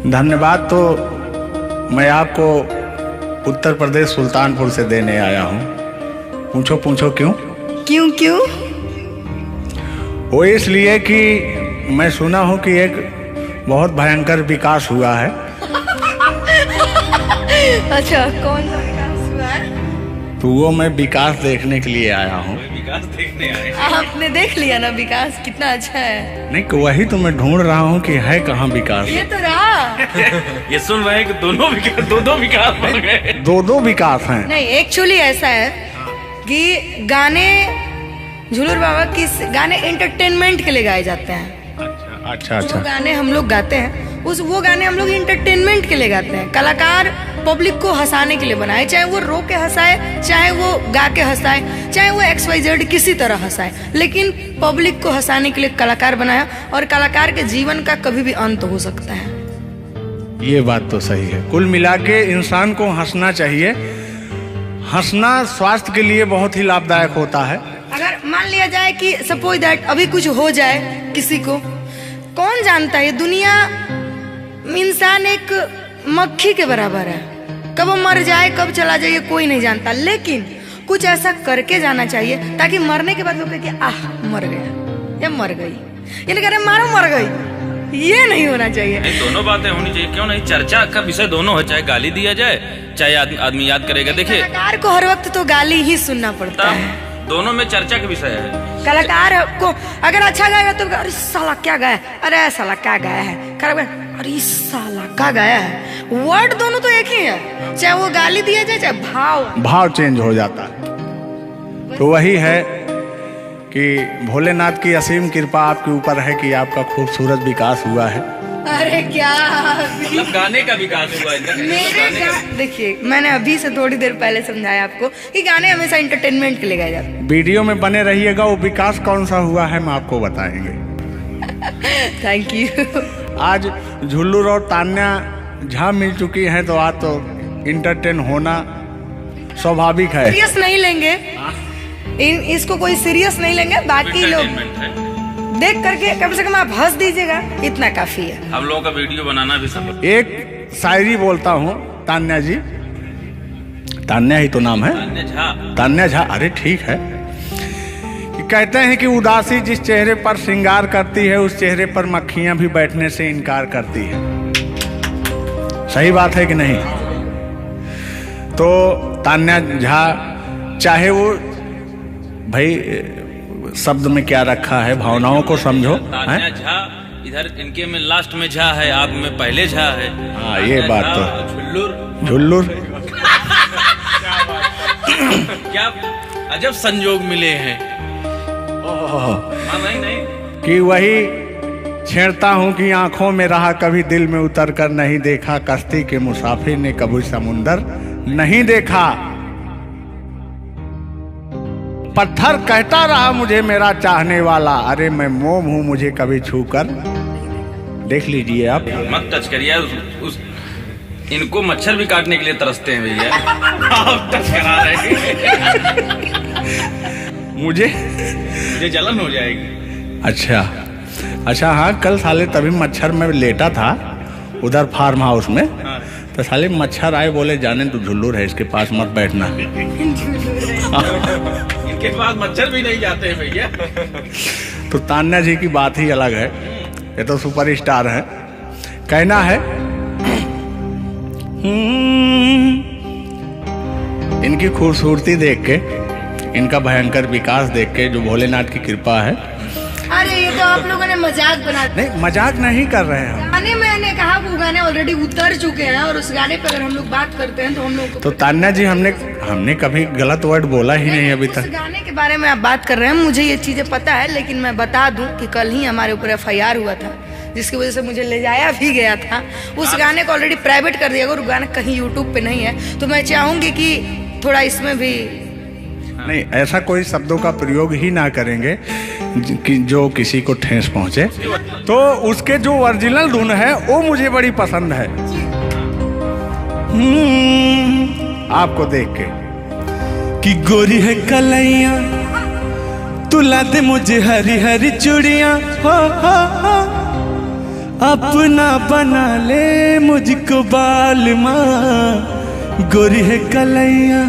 धन्यवाद तो मैं आपको उत्तर प्रदेश सुल्तानपुर से देने आया हूँ। पूछो पूछो क्यों? क्यों क्यों? वो इसलिए कि मैं सुना हूँ कि एक बहुत भयंकर विकास हुआ है। अच्छा, कौन सा विकास हुआ है? तो वो मैं विकास देखने के लिए आया हूँ। विकास देखने आए। आपने देख लिया ना विकास कितना अच्छा है। नहीं वही तो मैं ढूंढ रहा हूँ कि है कहाँ विकास। ये तो रहा। ये सुन रहे हैं कि दोनों विकास बन गए। दो विकास हैं। नहीं एक्चुअली ऐसा है कि गाने झुलूर बाबा की गाने एंटरटेनमेंट के लिए गाए जाते हैं। अच्छा जो गाने हम लोग गाते हैं वो गाने हम लोग इंटरटेनमेंट के लिए गाते हैं। कलाकार पब्लिक को हंसाने के लिए बनाए, चाहे वो रो के हंसाए, चाहे वो गा के हंसाए, चाहे वो XYZ किसी तरह हंसाए, लेकिन पब्लिक को हंसाने के लिए कलाकार बनाया। और कलाकार के जीवन का कभी भी अंत हो सकता है। ये बात तो सही है। कुल मिला के इंसान को हंसना चाहिए। हंसना स्वास्थ्य के लिए बहुत ही लाभदायक होता है। अगर मान लिया जाए कि सपोज दैट अभी कुछ हो जाए किसी को, कौन जानता है? दुनिया इंसान एक मक्खी के बराबर है, कब वो मर जाए कब चला जाए कोई नहीं जानता। लेकिन कुछ ऐसा करके जाना चाहिए ताकि मरने के बाद लोग कहे कि आह मर गया या मर गई, ये नहीं कह रहे मारो मर गई, ये नहीं होना चाहिए। नहीं, दोनों बातें होनी चाहिए। क्यों नहीं? चर्चा का विषय दोनों है, चाहे गाली दिया जाए चाहे आदमी याद करेगा। देखिए कलाकार को हर वक्त तो गाली ही सुनना पड़ता है। दोनों में चर्चा का विषय है। कलाकार को अगर अच्छा गाएगा तो अरे साला क्या गाया, अरे साला क्या गाया है, खराब गाया, अरे साला क्या गाया है। वर्ड दोनों तो एक ही है, चाहे वो गाली दिया जाए चाहे भाव चेंज हो जाता है। तो वही है कि भोलेनाथ की असीम कृपा आपके ऊपर है कि आपका खूबसूरत विकास हुआ है। अरे क्या मतलब गाने का विकास हुआ है। देखिए मैंने अभी से थोड़ी देर पहले समझाया आपको कि गाने हमेशा एंटरटेनमेंट के लिए गाए जाते हैं। वीडियो में बने रहिएगा, वो विकास कौन सा हुआ है हम आपको बताएंगे। Thank you. आज झुल्लूर और तान्या झा मिल चुकी हैं तो आज तो इंटरटेन होना स्वाभाविक है। सीरियस नहीं लेंगे, इसको कोई सीरियस नहीं लेंगे। बाकी लोग देख करके कम से कम आप हंस दीजिएगा, इतना काफी है। हम लोगों का वीडियो बनाना भी सब। एक शायरी बोलता हूँ तान्या जी, तान्या ही तो नाम है, तान्या झा। अरे ठीक है। कि कहते हैं कि उदासी जिस चेहरे पर श्रृंगार करती है उस चेहरे पर मक्खियां भी बैठने से इनकार करती है। सही बात है कि नहीं? तो तान्या झा चाहे वो भाई शब्द में क्या रखा है, भावनाओं को समझो। तान्या झा इधर इनके में लास्ट में झा है, आप में पहले झा है। हाँ ये बात तो झुल्लूर क्या अजब संजोग मिले हैं। नहीं कि वही छेड़ता हूँ कि आंखों में रहा कभी दिल में उतर कर नहीं देखा, कश्ती के मुसाफिर ने कभी समुंदर नहीं देखा। पत्थर कहता रहा मुझे मेरा चाहने वाला, अरे मैं मोम हूँ मुझे कभी छू कर देख लीजिए आप। मत टच करिए उस इनको मच्छर भी काटने के लिए तरसते हैं भैया। आप टच करा रहे हैं। मुझे जलन हो जाएगी। अच्छा हाँ, कल साले तभी मच्छर में लेटा था उधर फार्म हाउस में। तो साले मच्छर आए, बोले जाने तू झुल्लूर है इसके पास मत बैठना। इनके पास मच्छर भी नहीं जाते हैं भैया। तो तान्या जी की बात ही अलग है, ये तो सुपरस्टार है। कहना है इनकी खूबसूरती देख के, इनका भयंकर विकास देख के, जो भोलेनाथ की कृपा है। अरे ये तो आप लोगों ने मजाक बना दिया। नहीं मजाक नहीं कर रहे हैं। गाने मैंने कहा वो गाने ऑलरेडी उतर चुके हैं और उस गाने पे अगर हम लोग बात करते हैं तो हम लोग तो तान्या जी हमने कभी गलत वर्ड बोला ही नहीं अभी तक। उस गाने के बारे में आप बात कर रहे हैं, मुझे ये चीजें पता है, लेकिन मैं बता दूं कि कल ही हमारे ऊपर FIR हुआ था जिसकी वजह से मुझे ले जाया भी गया था। उस गाने को ऑलरेडी प्राइवेट कर दिया, अगर गाना कहीं यूट्यूब पे नहीं है तो मैं चाहूंगी कि थोड़ा इसमें भी नहीं, ऐसा कोई शब्दों का प्रयोग ही ना करेंगे कि जो किसी को ठेस पहुंचे। तो उसके जो ओरिजिनल धुन है वो मुझे बड़ी पसंद है। आपको देख के कि गोरी है कलैया तू ला दे मुझे हरी हरी चूड़ियां, हो अपना बना ले मुझको बाल माँ। गोरी है कलैया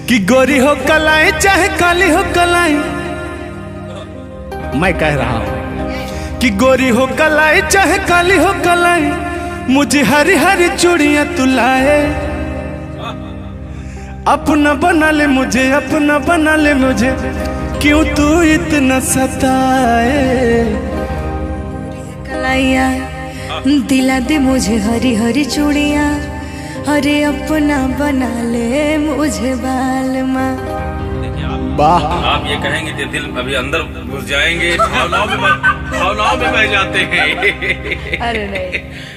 कि गोरी हो कलाई चाहे काली हो कलाई, मैं कह रहा हूं कि गोरी हो कलाई चाहे काली हो कलाई, मुझे हरी हरी चूड़ियां तू लाए, अपना बना ले मुझे, अपना बना ले मुझे, क्यों तू इतना सताए। कलाइया दिला दे मुझे हरी हरी चूड़ियाँ, अरे अपना बना ले मुझे बालमा। वाह, आप ये कहेंगे कि दिल अभी अंदर घुस जाएंगे, भावनाओं में बह जाते हैं। अरे नहीं,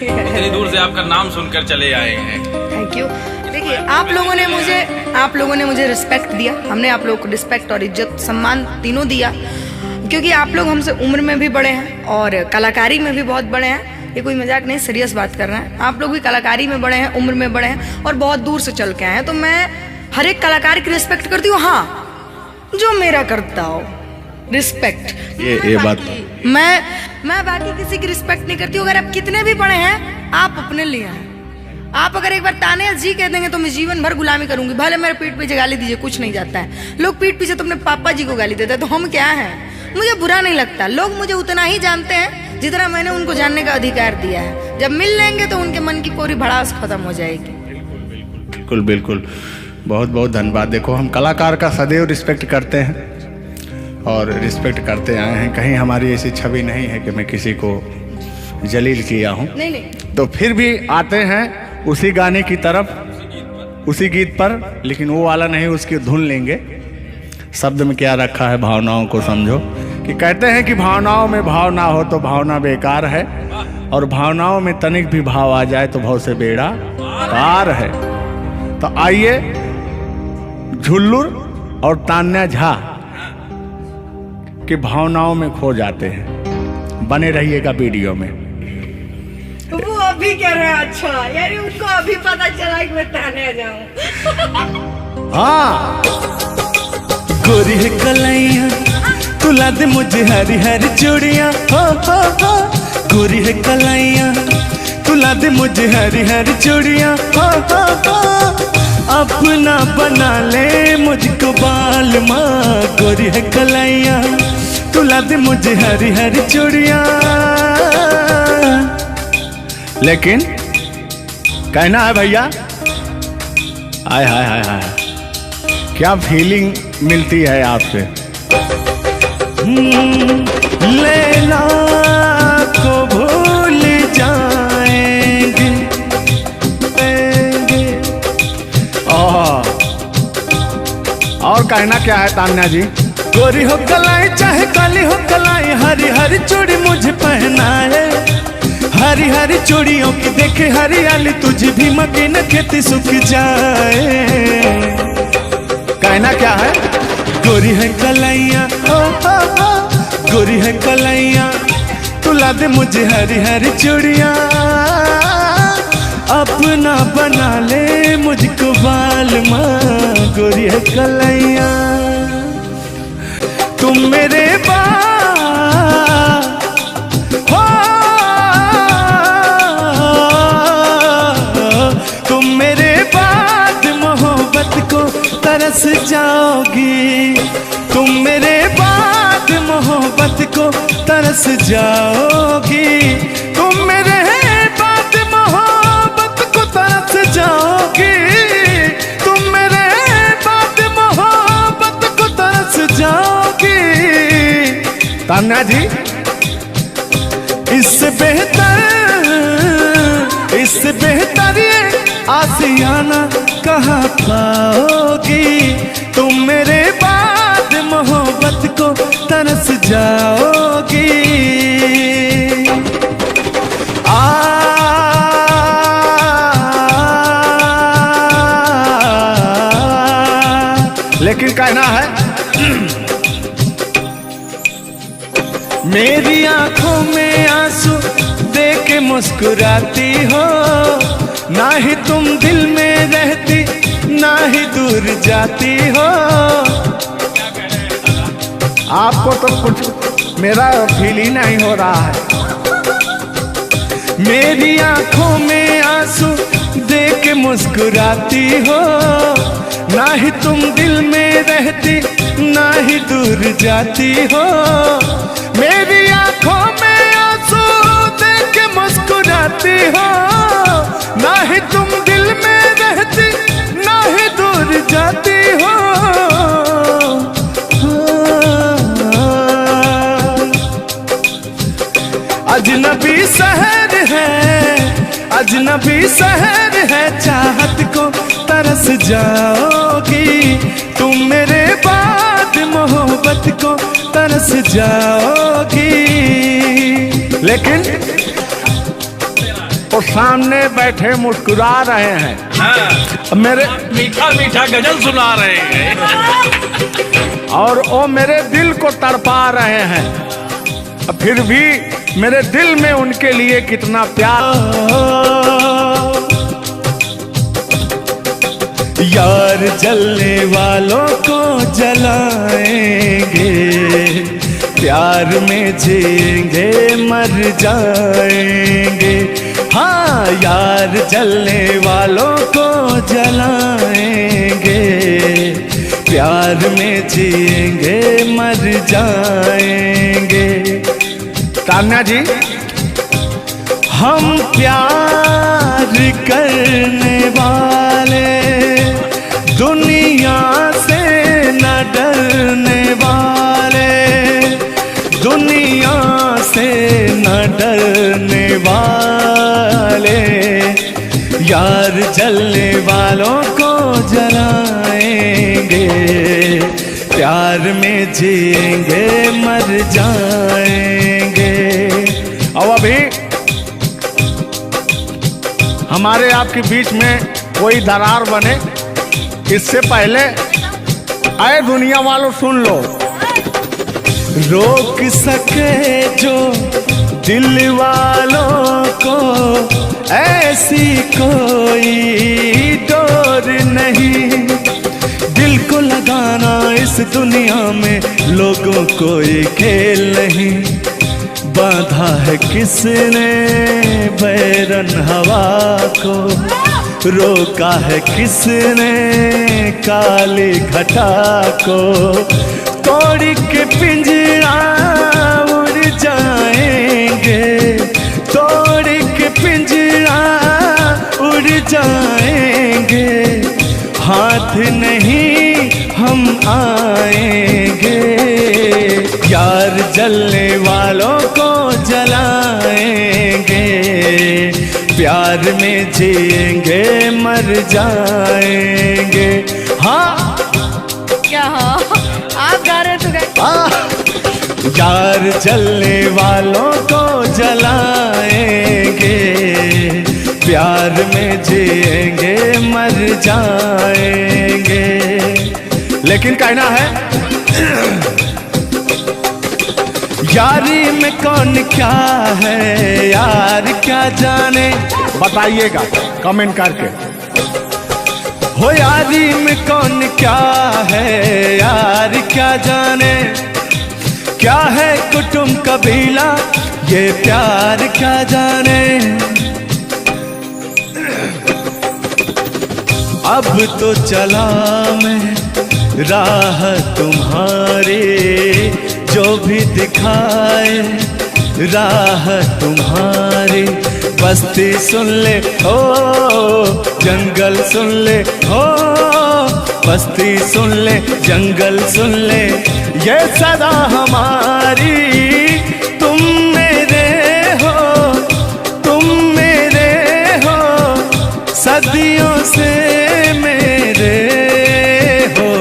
इतनी दूर से आपका नाम सुनकर चले आए हैं। Thank you. देखिए आप लोगों ने मुझे रिस्पेक्ट दिया, हमने आप लोगों को रिस्पेक्ट और इज्जत सम्मान तीनों दिया, क्योंकि आप लोग हमसे उम्र में भी बड़े हैं और कलाकारी में भी बहुत बड़े हैं। ये कोई मजाक नहीं, सीरियस बात कर रहे हैं। आप लोग भी कलाकारी में बड़े हैं, उम्र में बड़े हैं और बहुत दूर से चल के आए हैं, तो मैं हर एक कलाकार की रिस्पेक्ट करती हूँ। हाँ, जो मेरा करता हो रिस्पेक्ट, ये बात मैं बाकी किसी की रिस्पेक्ट नहीं करती हूँ। अगर आप कितने भी बड़े हैं, आप अपने लिए हैं। आप अगर एक बार ताने जी कह देंगे तो मैं जीवन भर गुलामी करूंगी, भले मेरे पीठ पीछे गाली दीजिए, कुछ नहीं जाता है। लोग पीठ पीछे तो अपने पापा जी को गाली देते हैं, तो हम क्या हैं? मुझे बुरा नहीं लगता। लोग मुझे उतना ही जानते हैं जितना मैंने उनको जानने का अधिकार दिया है। जब मिल लेंगे तो उनके मन की पूरी भड़ास खत्म हो जाएगी। बिल्कुल बिल्कुल, बहुत बहुत धन्यवाद। देखो, हम कलाकार का सदैव रिस्पेक्ट करते हैं और रिस्पेक्ट करते आए हैं। कहीं हमारी ऐसी छवि नहीं है कि मैं किसी को जलील किया हूँ। नहीं, तो फिर भी आते हैं उसी गाने की तरफ, उसी गीत पर, लेकिन वो वाला नहीं, उसकी धुन लेंगे। शब्द में क्या रखा है, भावनाओं को समझो। कि कहते हैं कि भावनाओं में भाव ना हो तो भावना बेकार है, और भावनाओं में तनिक भी भाव आ जाए तो भाव से बेड़ा पार है। तो आइए, झुल्लुर और तान्या झा की भावनाओं में खो जाते हैं। बने रहिएगा वीडियो में। वो अभी कह रहे हैं, अच्छा यानी उनको अभी पता चला कि मैं ताने जाऊं। हाँ, गोरी है कलाइया, तुला दे मुझे हरी हरी चूड़ियाँ, हो। गोरी है कलाइया, तुला दे मुझे हरी हरी चूड़ियाँ, हो। अपना बना ले मुझको बालमा। गोरी है कलाइया, तुला दे मुझे हरी हरी चूड़ियाँ। लेकिन कहना है भैया, हाय हाय हाय हाय, क्या फीलिंग मिलती है आपसे। लैला को भूल जाएंगे। और कहना क्या है तान्या जी। गोरी हो कलाई चाहे काली हो कलाई, हरी हरी चूड़ी मुझे पहनाए। हरी हरी चूड़ियों की देखे हरियाली, तुझे भी मकीन खेती सूख जाए। कहना क्या है। गोरी है कलाइया, ओ, गोरी है कलाइया, तुला दे मुझे हरी हरी चूड़ियाँ। अपना बना ले मुझको बालमा। गोरी है कलाइया, तुम मेरे हो, तुम मेरे बाद मोहब्बत को तरस जाओगी। तुम मेरे बाद मोहब्बत को तरस जाओगी। तुम मेरे बाद मोहब्बत को तरस जाओगी। तुम मेरे बाद मोहब्बत को तरस जाओगी। तान्या जी, इससे बेहतर ये आसियाना कहाँ पाओगी। तुम मेरे बाद मोहब्बत को तरस जाओगी। लेकिन कहना है, मेरी आंखों में आंसू देख के मुस्कुराती हो। ना ही तुम दिल में रहती, ना ही दूर जाती हो। आपको तो कुछ मेरा फील ही नहीं हो रहा है। मेरी आंखों में आंसू देख के मुस्कुराती हो। ना ही तुम दिल में रहती, ना ही दूर जाती हो। मेरी आंखों में आंसू देख के मुस्कुराती हो। ना ही तुम दिल में रहती, ना ही दूर जाती जहाँ भी शहर है चाहत को तरस जाओगी, तुम मेरे बाद मोहब्बत को तरस जाओगी। लेकिन वो सामने बैठे मुस्कुरा रहे हैं, हाँ, मेरे मीठा मीठा गजल सुना रहे हैं और वो मेरे दिल को तड़पा रहे हैं। फिर भी मेरे दिल में उनके लिए कितना प्यार। यार जलने वालों को जलाएंगे, प्यार में जिएंगे मर जाएंगे। हाँ, यार जलने वालों को जलाएंगे, प्यार में जिएंगे मर जाएंगे। तान्या जी, हम प्यार करने वाले दुनिया से न डरने वाले, दुनिया से न डरने वाले, यार जलने वालों को जलाएंगे, प्यार में जिएंगे मर जाएंगे। और अभी हमारे आपके बीच में कोई दरार बने इससे पहले आए दुनिया वालों सुन लो। रोक सके जो दिल वालों को ऐसी कोई डोर नहीं, दिल को लगाना इस दुनिया में लोगों को ये खेल नहीं। बांधा है किसने बैरन हवा को, रोका है किसने काली घटा को, तोड़ के पिंजरा उड़ जाएंगे, तोड़ के पिंजरा उड़ जाएंगे, हाथ नहीं हम आएंगे, यार जलने वालों को जलाएंगे, प्यार में जिएंगे मर जाएंगे। हाँ क्या हाँ आप गा रहे तो गाइए। यार जलने वालों को जलाएंगे, प्यार में जिएंगे मर जाएंगे। लेकिन कहना है यारी में कौन क्या है यार क्या जाने, बताइएगा कमेंट करके। हो यारी में कौन क्या है यार क्या जाने, क्या है कुटुंब कबीला ये प्यार क्या जाने। अब तो चला मैं राह तुम्हारे, जो भी दिखाए राह तुम्हारी, बस्ती सुन ले हो जंगल सुन ले हो, बस्ती सुन ले जंगल सुन ले, ये सदा हमारी। तुम मेरे हो तुम मेरे हो, सदियों से मेरे हो,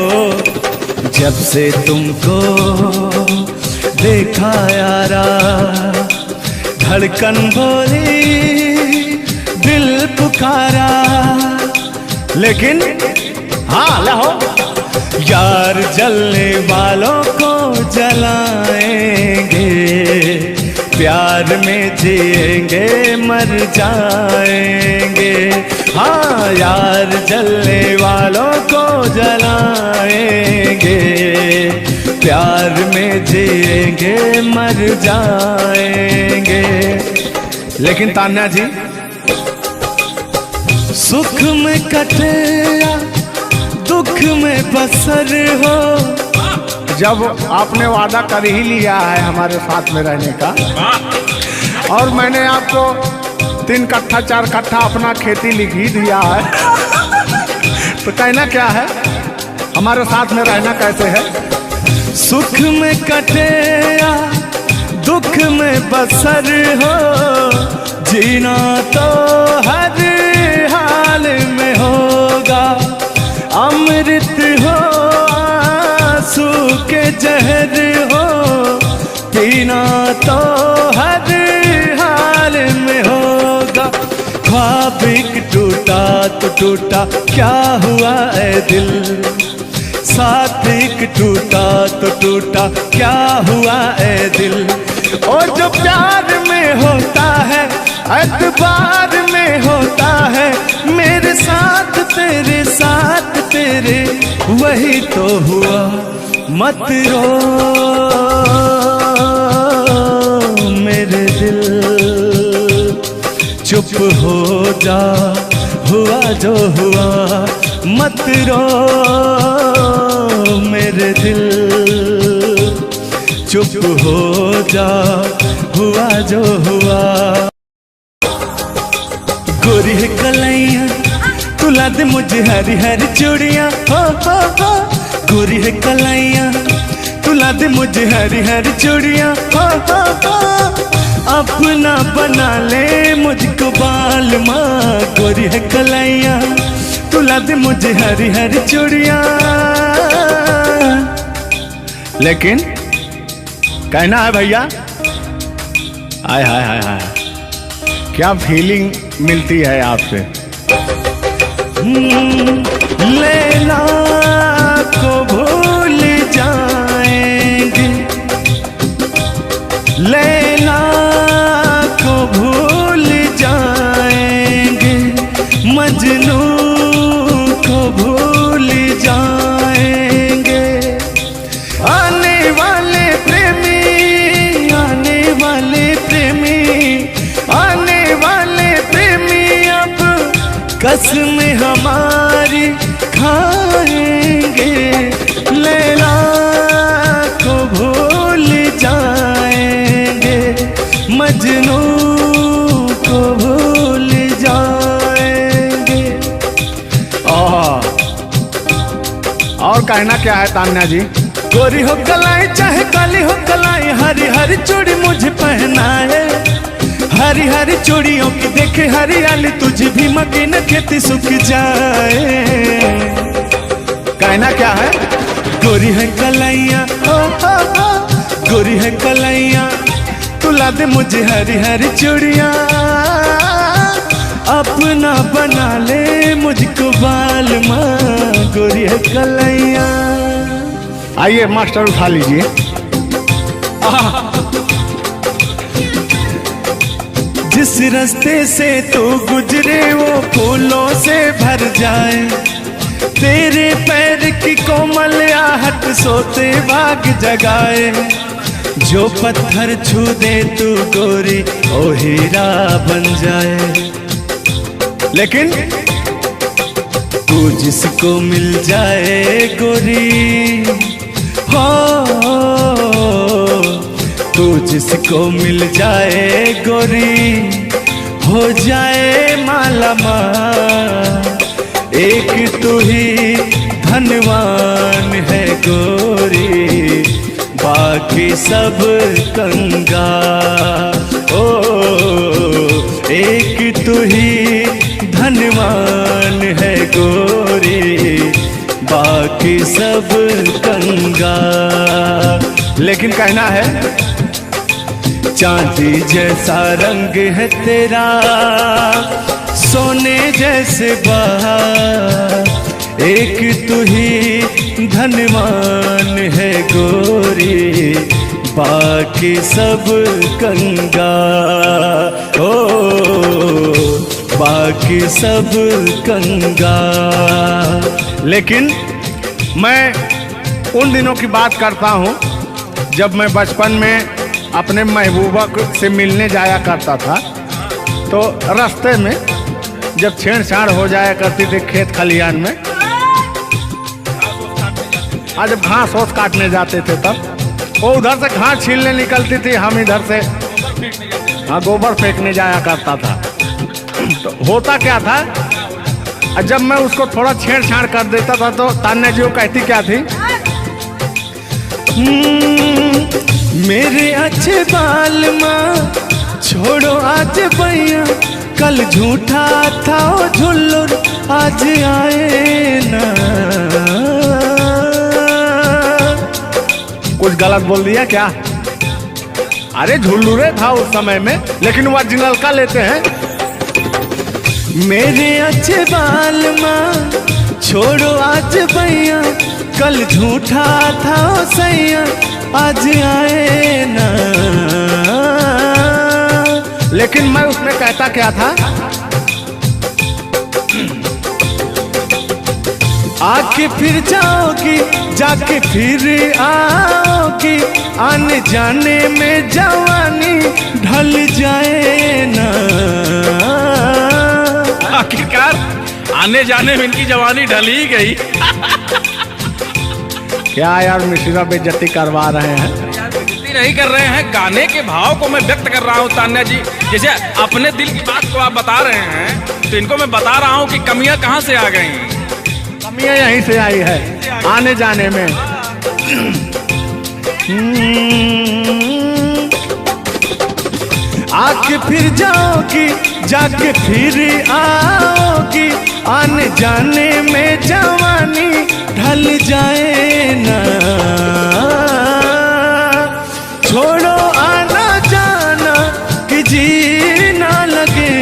जब से तुमको देखा यारा, धड़कन बोली दिल पुकारा। लेकिन हाँ लहो यार जलने वालों को जलाएंगे, प्यार में जिएंगे मर जाएंगे। हाँ यार जलने वालों को जलाएंगे, प्यार में जिएंगे मर जाएंगे। लेकिन तान्या जी, सुख में कटे या दुख में बसर हो, जब आपने वादा कर ही लिया है हमारे साथ में रहने का, और मैंने आपको 3 कट्ठा 4 कट्ठा अपना खेती लिख ही दिया है, तो कहना क्या है, हमारे साथ में रहना कैसे है। सुख में कटे या दुख में बसर हो, जीना तो हर हाल में होगा, अमृत हो आंसू के जहर हो, पीना तो हर हाल में होगा। ख्वाब एक टूटा तो टूटा क्या हुआ ऐ दिल, साथ एक टूटा तो टूटा क्या हुआ ऐ दिल। और जो प्यार में होता है एतबार में होता है, मेरे साथ तेरे वही तो हुआ। मत रो मेरे दिल, चुप हो जा, हुआ जो हुआ। मत रो मेरे दिल, चुप हो जा, हुआ जो हुआ। गोरी है कलैया तुला दे मुझे हरी हरी चूड़ियाँ, हो। गोरी है कलैया तुला दे मुझे हरी हरी चूड़ियाँ, हो। अपना बना ले मुझको बाल माँ। गोरी है कलैया तुला दे मुझे हरी हरी चूड़ियाँ। लेकिन कहना है भैया, हाय हाय हाय हाय, क्या फीलिंग मिलती है आपसे। लैला को भूल जाएंगे, लैला को भूल जाएंगे, मजनू को भूल जाएंगे। आने वाले प्रेमी, आने वाले प्रेमी, आने वाले प्रेमी अब कसम हमारी खाएंगे। लैला को भूल जाएंगे, मजनू को भूल जाएंगे। और कहना क्या है तान्या जी। गोरी हो कलाई चाहे काली हो कलाई, हरी हरी चूड़ी मुझे पहनाए। हरी हरी चूड़ियों की देखे हरियाली, तुझे भी मकी न खेती सूख जाए। कहना क्या है। गोरी है कलैया, ओ, गोरी है कलैया तुला दे मुझे हरी हरी चूड़ियाँ। अपना बना ले मुझको बाल माँ। गोरी है कलैया। आइए मास्टर उठा लीजिए। जिस रास्ते से तू गुजरे वो फूलों से भर जाए, तेरे पैर की कोमल आहट सोते भाग जगाए। जो पत्थर छू दे तू गोरी ओ हीरा बन जाए। लेकिन तू जिसको मिल जाए गोरी, हो तू जिसको मिल जाए गोरी, हो जाए माला माल। एक तू ही धनवान है गोरी, बाकी सब कंगाल। ओ एक तू ही धनवान है गोरी, बाकी सब कंगाल। लेकिन कहना है चांदी जैसा रंग है तेरा, सोने जैसे बहार। एक तू ही धनवान है गोरी, बाकी सब कंगाल। ओ बाकी सब कंगाल। लेकिन मैं उन दिनों की बात करता हूँ जब मैं बचपन में अपने महबूबा से मिलने जाया करता था। तो रास्ते में जब छेड़छाड़ हो जाया करती थी खेत खलियान में, आज जब घास ओस काटने जाते थे तब वो उधर से घास छीलने निकलती थी, हम इधर से गोबर फेंकने जाया करता था। तो होता क्या था, जब मैं उसको थोड़ा छेड़छाड़ कर देता था तो तान्या जी वो कहती क्या थी, मेरे अच्छे बाल माँ छोड़ो आज भैया कल झूठा था वो झुल्लुर आज आए ना। कुछ गलत बोल दिया क्या? अरे झुल्लुरे था उस समय में, लेकिन ओरिजिनल का लेते हैं। मेरे अच्छे बाल माँ छोड़ो आज भैया कल झूठा था वो सैया आज आए ना। लेकिन मैं उसमें कहता क्या था? आके फिर जाओगी जाके फिर आओगी आने जाने में जवानी ढल जाए ना। आखिरकार आने जाने में इनकी जवानी ढल ही गई। क्या यार मिश्रा बेइज्जती करवा रहे हैं? बेइज्जती नहीं कर रहे हैं, गाने के भाव को मैं व्यक्त कर रहा हूँ तान्या जी। जैसे अपने दिल की बात को आप बता रहे हैं तो इनको मैं बता रहा हूँ कि कमियां कहाँ से आ गई। कमियां यहीं से आई है आने जाने में। आके फिर जाओगी जाके फिर आओगी आने जाने में जवानी ढल जाए ना। छोड़ो आना जाना कि जी ना लगे,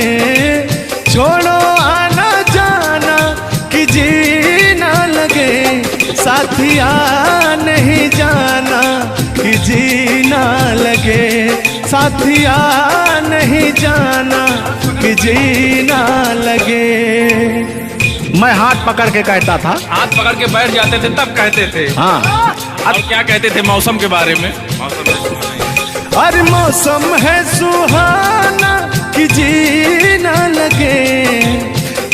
छोड़ो आना जाना कि जी ना लगे, साथिया नहीं जाना कि जी ना लगे, साथिया नहीं जाना कि जी ना लगे। मैं हाथ पकड़ के कहता था। हाथ पकड़ के बैठ जाते थे तब कहते थे। हाँ, और क्या कहते थे मौसम के बारे में? अरे मौसम है सुहाना कि जी ना लगे।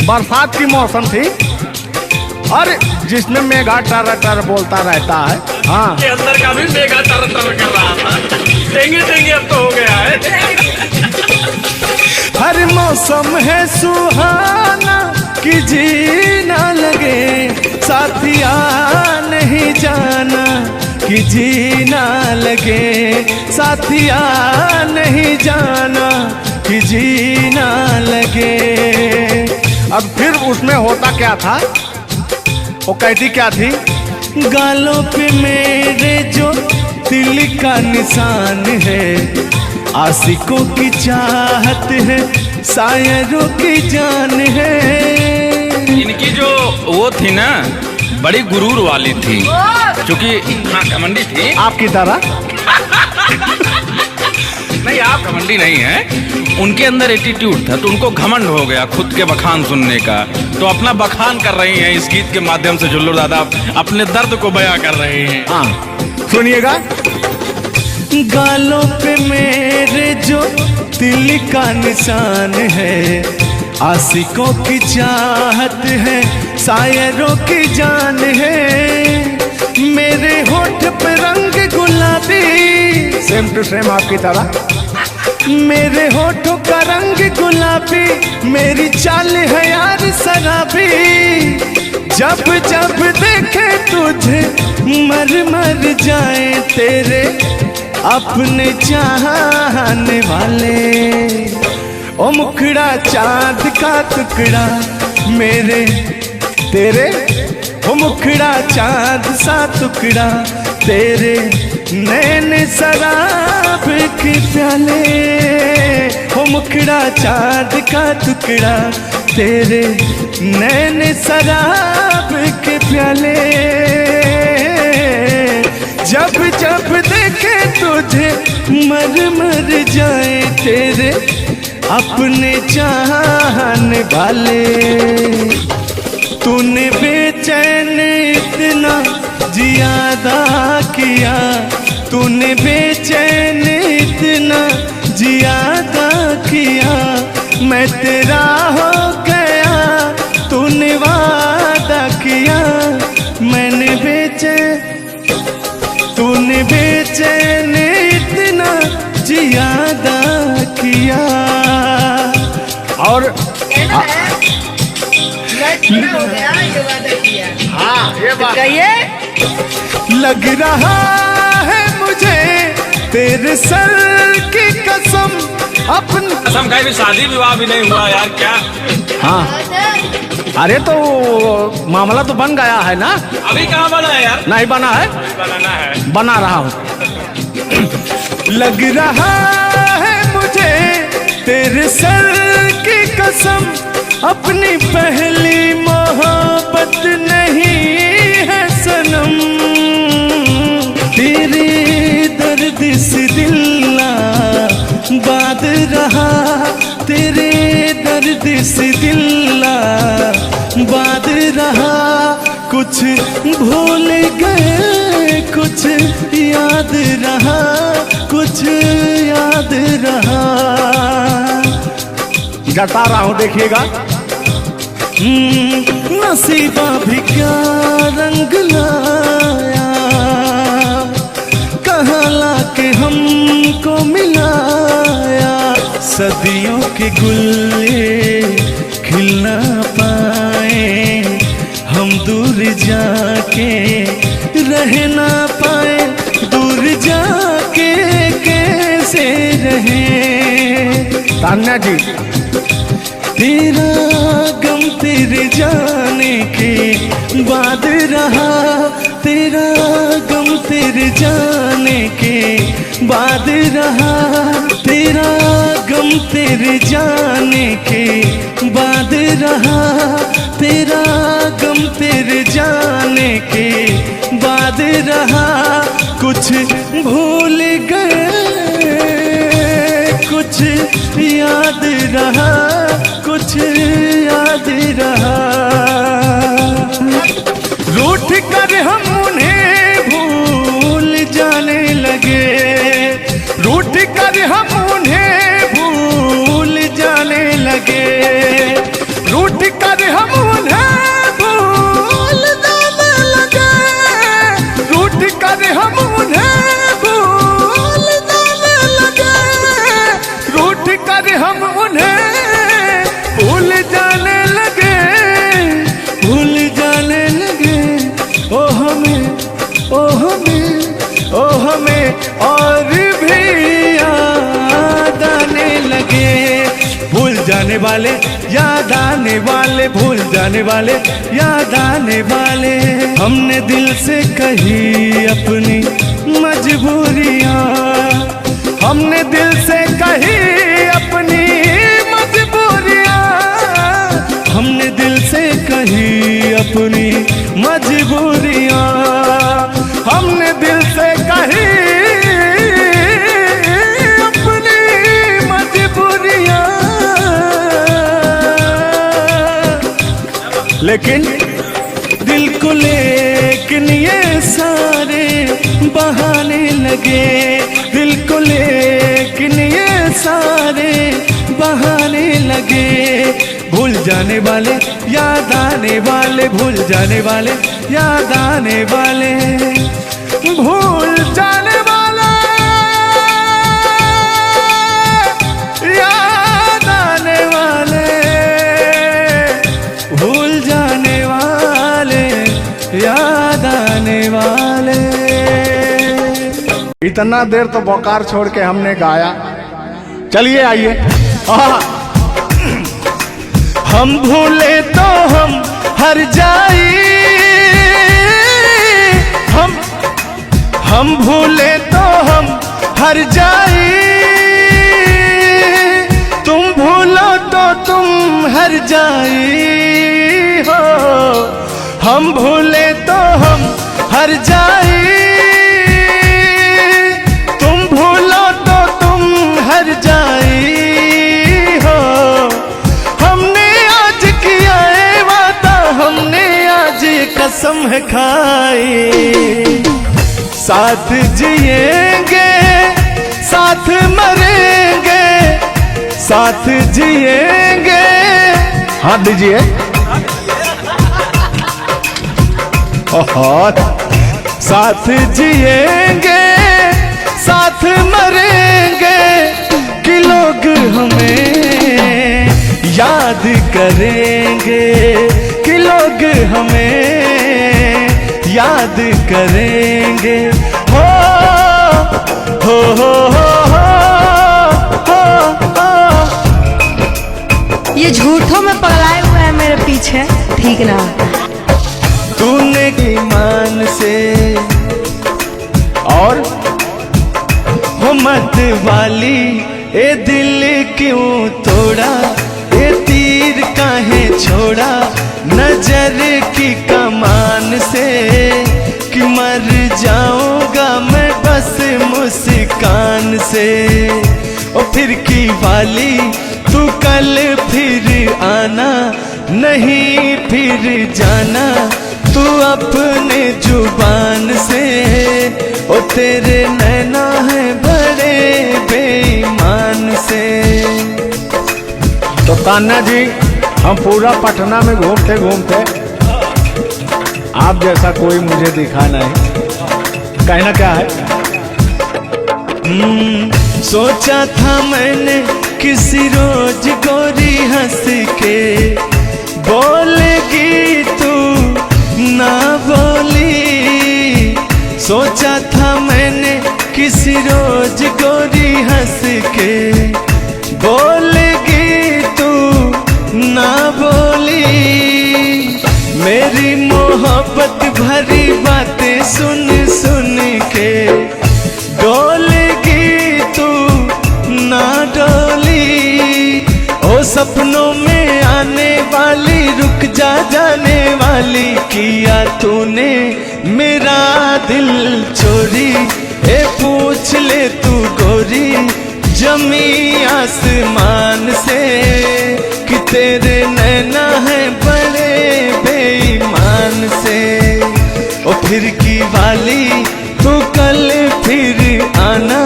बरसात की मौसम थी और जिसमें मेघा टर टर बोलता रहता है। हाँ, के अंदर का भी मेघा तर तर कर रहा था। देंगे देंगे अब तो हो गया है। हर मौसम है सुहाना कि जी ना लगे, साथिया नहीं जाना कि जी ना लगे, साथिया नहीं जाना कि जी ना लगे। अब फिर उसमें होता क्या था? वो कहती क्या थी? गालों पे मेरे जो दिल का निशान है, आशिकों की चाहत है, शायरों की जान है। इनकी जो वो थी ना बड़ी गुरूर वाली थी, क्योंकि हाँ घमंडी थी। आपकी तरह नहीं, आप घमंडी नहीं हैं। उनके अंदर एटीट्यूड था तो उनको घमंड हो गया खुद के बखान सुनने का। तो अपना बखान कर रही हैं इस गीत के माध्यम से। जुल्लुर दादा अपने दर्द को बयां कर रहे हैं। हाँ, सुनिएगा। गालों पे मेरे जो दिल का निशान है, आशिकों की चाहत है, शायरों की जान है। मेरे होठ पे रंग गुलाबी, सेम टू सेम आपकी तरह। मेरे होठों का रंग गुलाबी, मेरी चाल है यार शराबी। जब जब देखे तुझे मर मर जाए तेरे अपने चाहने वाले। ओ मुखड़ा चांद का टुकड़ा मेरे तेरे, ओ मुखड़ा चांद सा टुकड़ा तेरे, नैन शराब के प्याले। ओ मुखड़ा चांद का टुकड़ा तेरे, नैन शराब के प्याले। जब जब देखे तुझे मर मर जाए तेरे अपने चाहने वाले। तूने बेचैन इतना जियादा किया, तूने बेचैन इतना जियादा किया, मैं तेरा हो गया तूने वादा किया। मैंने तूने बेचैन इतना जियादा किया। और हो गया ये वादा किया। हाँ, ये बात कहिए। लग रहा है मुझे तेरे सर की कसम, अपनी। कसम खाई भी शादी विवाह भी नहीं हुआ यार, क्या? हाँ, अरे तो मामला तो बन गया है ना। अभी कहाँ बना है यार? नहीं बना है, बनाना है। बना रहा हूँ। लग रहा है मुझे तेरे सर की कसम, अपनी पहली मोहब्बत नहीं है सनम। तेरे दर्द से दिल ना बात रहा, तेरे दर्द से दिल ना बात रहा। कुछ भूल गए, कुछ याद रहा, कुछ याद रहा। जता रहा हूँ, देखिएगा। नसीबा भी क्या रंग लाया, कहाँ लाके हमको मिलाया। सदियों के गुल्ले खिल ना पाए, हम दूर जाके रह ना पाए। दूर जाके कैसे रहे तान्या जी। तेरा गम तेरे जाने के बाद रहा, तेरा गम तेरे जाने के बाद रहा। तेरा गम तेरे जाने के बाद रहा, तेरा गम तेरे जाने के बाद रहा। कुछ भूल गए, कुछ याद रहा, कुछ याद रहा। रूठ कर हम उन्हें भूल जाने लगे, रूठ कर हम उन्हें भूल जाने लगे। रूठ कर हम उन्हें भूल जाने लगे, रूठ कर हम उन्हें भूल जाने लगे। रूठ कर हम उन्हें भूल जाने लगे, भूल जाने लगे। ओ हमें, ओ हमें, ओ हमें और भी याद आने लगे। भूल जाने वाले, याद आने वाले, भूल जाने वाले, याद आने वाले। हमने दिल से कही अपनी मजबूरियाँ, हमने दिल से कही अपनी मजबूरियाँ, हमने दिल से कही अपनी मजबूरियाँ, हमने दिल से कही अपनी मजबूरियाँ। लेकिन दिल को लेकिन ये सारे बहाने लगे, दिल को लेकिन ये सारे बहाने लगे। भूल जाने वाले, याद आने वाले, भूल जाने वाले, याद आने वाले, भूल जाने वाले, याद आने वाले, भूल जाने वाले, याद आने वाले। इतना देर तो बोकार छोड़ के हमने गाया। चलिए आइए। हम भूले तो हम हर जाई, हम भूले तो हम हर जाई। तुम भूलो तो तुम हर जाई हो, हम भूले तो हम हर जाई। तुम भूलो तो तुम हर जाई हो। हमने आज किया है वादा, हमने आज कसम है खाई। साथ जिएंगे, साथ मरेंगे, साथ जिएंगे। हाथ दीजिए। साथ जिएंगे, साथ मरेंगे। कि लोग हमें याद करेंगे, कि लोग हमें याद करेंगे। हो हो हो हो हो, हो, हो। ये झूठों में पगलाए हुए है मेरे पीछे, ठीक ना। तूने ईमान से और हो मत वाली ए दिल क्यों तोड़ा, ए तीर काहे छोड़ा नजर की कमान से, कि मर जाऊंगा मैं बस मुस्कान से। ओ फिर की वाली तू कल फिर आना, नहीं फिर जाना तू अपने जुबान से। ओ तेरे नैना है बड़े बेईमान से। तो तान्या जी, हम पूरा पटना में घूमते घूमते आप जैसा कोई मुझे दिखा नहीं, कहना क्या है? सोचा था मैंने किसी रोज गोरी हंस के बोलेगी तू ना बोली। सोचा था मैंने किसी रोज गोरी हंस के बोलेगी तू ना बोली। मेरी मोहब्बत भरी बातें सुन सुन के डोलेगी तू ना डोली। ओ सपनों में आने वाली रुक जा जाने वाली, किया तूने मेरा दिल चोरी। ए पूछ ले तू गोरी जमी आसमान से, कि तेरे नैना है बड़े बेईमान से। ओ फिर की वाली तू कल फिर आना,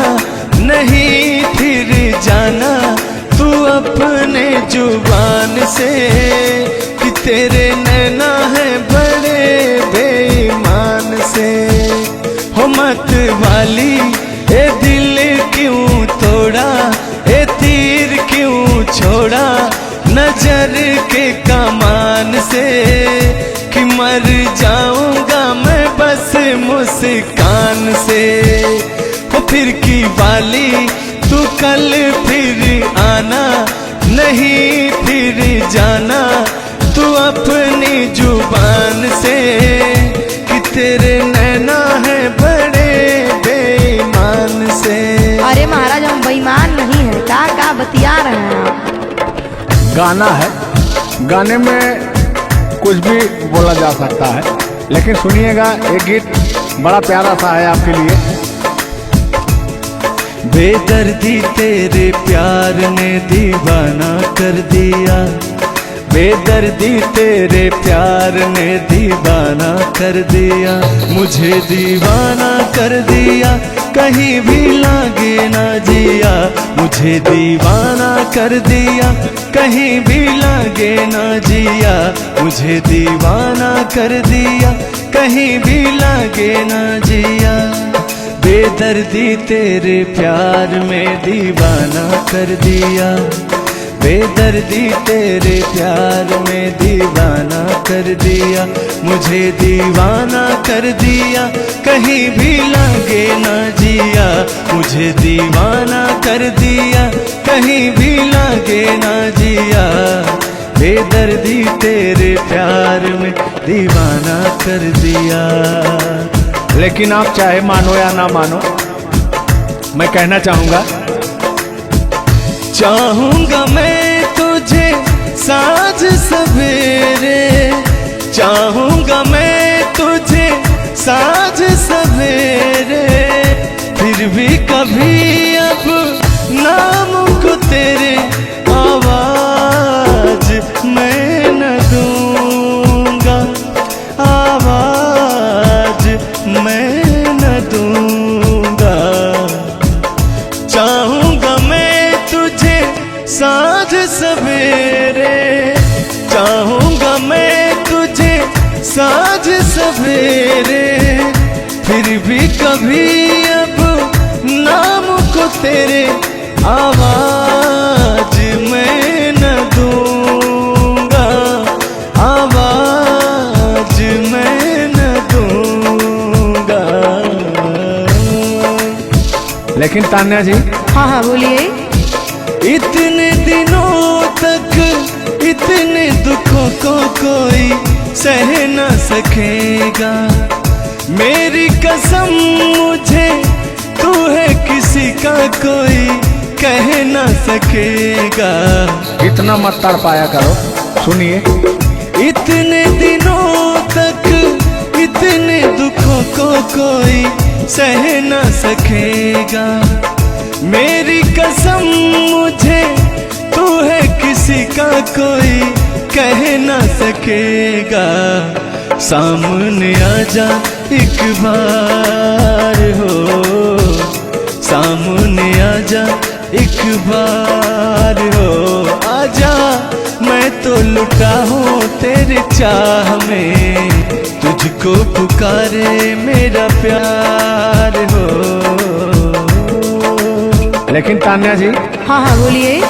नहीं फिर जाना तू अपने जुबान से, कि तेरे नैना है बड़े बेईमान से। हो मत वाली ए दिल क्यों तोड़ा, ए तीर क्यों छोड़ा नजर के कमान से, कि मर जाऊंगा मैं बस मुस्कान से। ओ फिर की वाली तू कल फिर आना, नहीं फिर जाना तू अपनी जुबान से, कि तेरे नैना है बड़े बेईमान से। अरे महाराज, हम बेईमान नहीं है, का बतिया रहे हैं आप? गाना है, गाने में कुछ भी बोला जा सकता है, लेकिन सुनिएगा एक गीत बड़ा प्यारा सा है आपके लिए। बेदर्दी तेरे प्यार ने दीवाना कर दिया, बेदर्दी तेरे प्यार ने दीवाना कर दिया, मुझे दीवाना कर दिया, कहीं भी लागे ना जिया। मुझे दीवाना कर दिया, कहीं भी लागे ना जिया। मुझे दीवाना कर दिया, कहीं भी लागे ना जिया। बेदर्दी तेरे प्यार में दीवाना कर दिया, बेदर्दी तेरे प्यार में दीवाना कर दिया। मुझे दीवाना कर दिया, कहीं भी लागे ना जिया। मुझे दीवाना कर दिया, कहीं भी लागे ना जिया। बेदर्दी तेरे प्यार में दीवाना कर दिया। लेकिन आप चाहे मानो या ना मानो, मैं कहना चाहूंगा, चाहूंगा मैं तुझे साँझ सवेरे, चाहूंगा मैं तुझे साँझ सवेरे। फिर भी कभी अब नाम को तेरे आवाज मैं न दूंगा, आवाज मैं न दूंगा। चाहूंगा मैं तुझे साँझ सवेरे, चाहूंगा मैं तुझे साँझ सवेरे। फिर भी कभी अब नाम को तेरे आवाज मैं न दूंगा, आवाज मैं न दूंगा। लेकिन तान्या जी, हाँ हाँ बोलिए। इतने दिनों तक इतने दुखों को कोई सह न सकेगा, मेरी कसम मुझे तू है किसी का कोई कह न सकेगा। इतना मत तड़ पाया करो, सुनिए। इतने दिनों तक इतने दुखों को कोई सह न सकेगा, मेरी कसम मुझे तू है किसी का कोई कह न सकेगा। सामने आजा एक बार हो, सामने आजा एक बार हो, आजा मैं तो लुटा हूँ तेरे चाह में, तुझको पुकारे मेरा प्यार हो। लेकिन तान्या जी, हाँ हाँ बोलिए।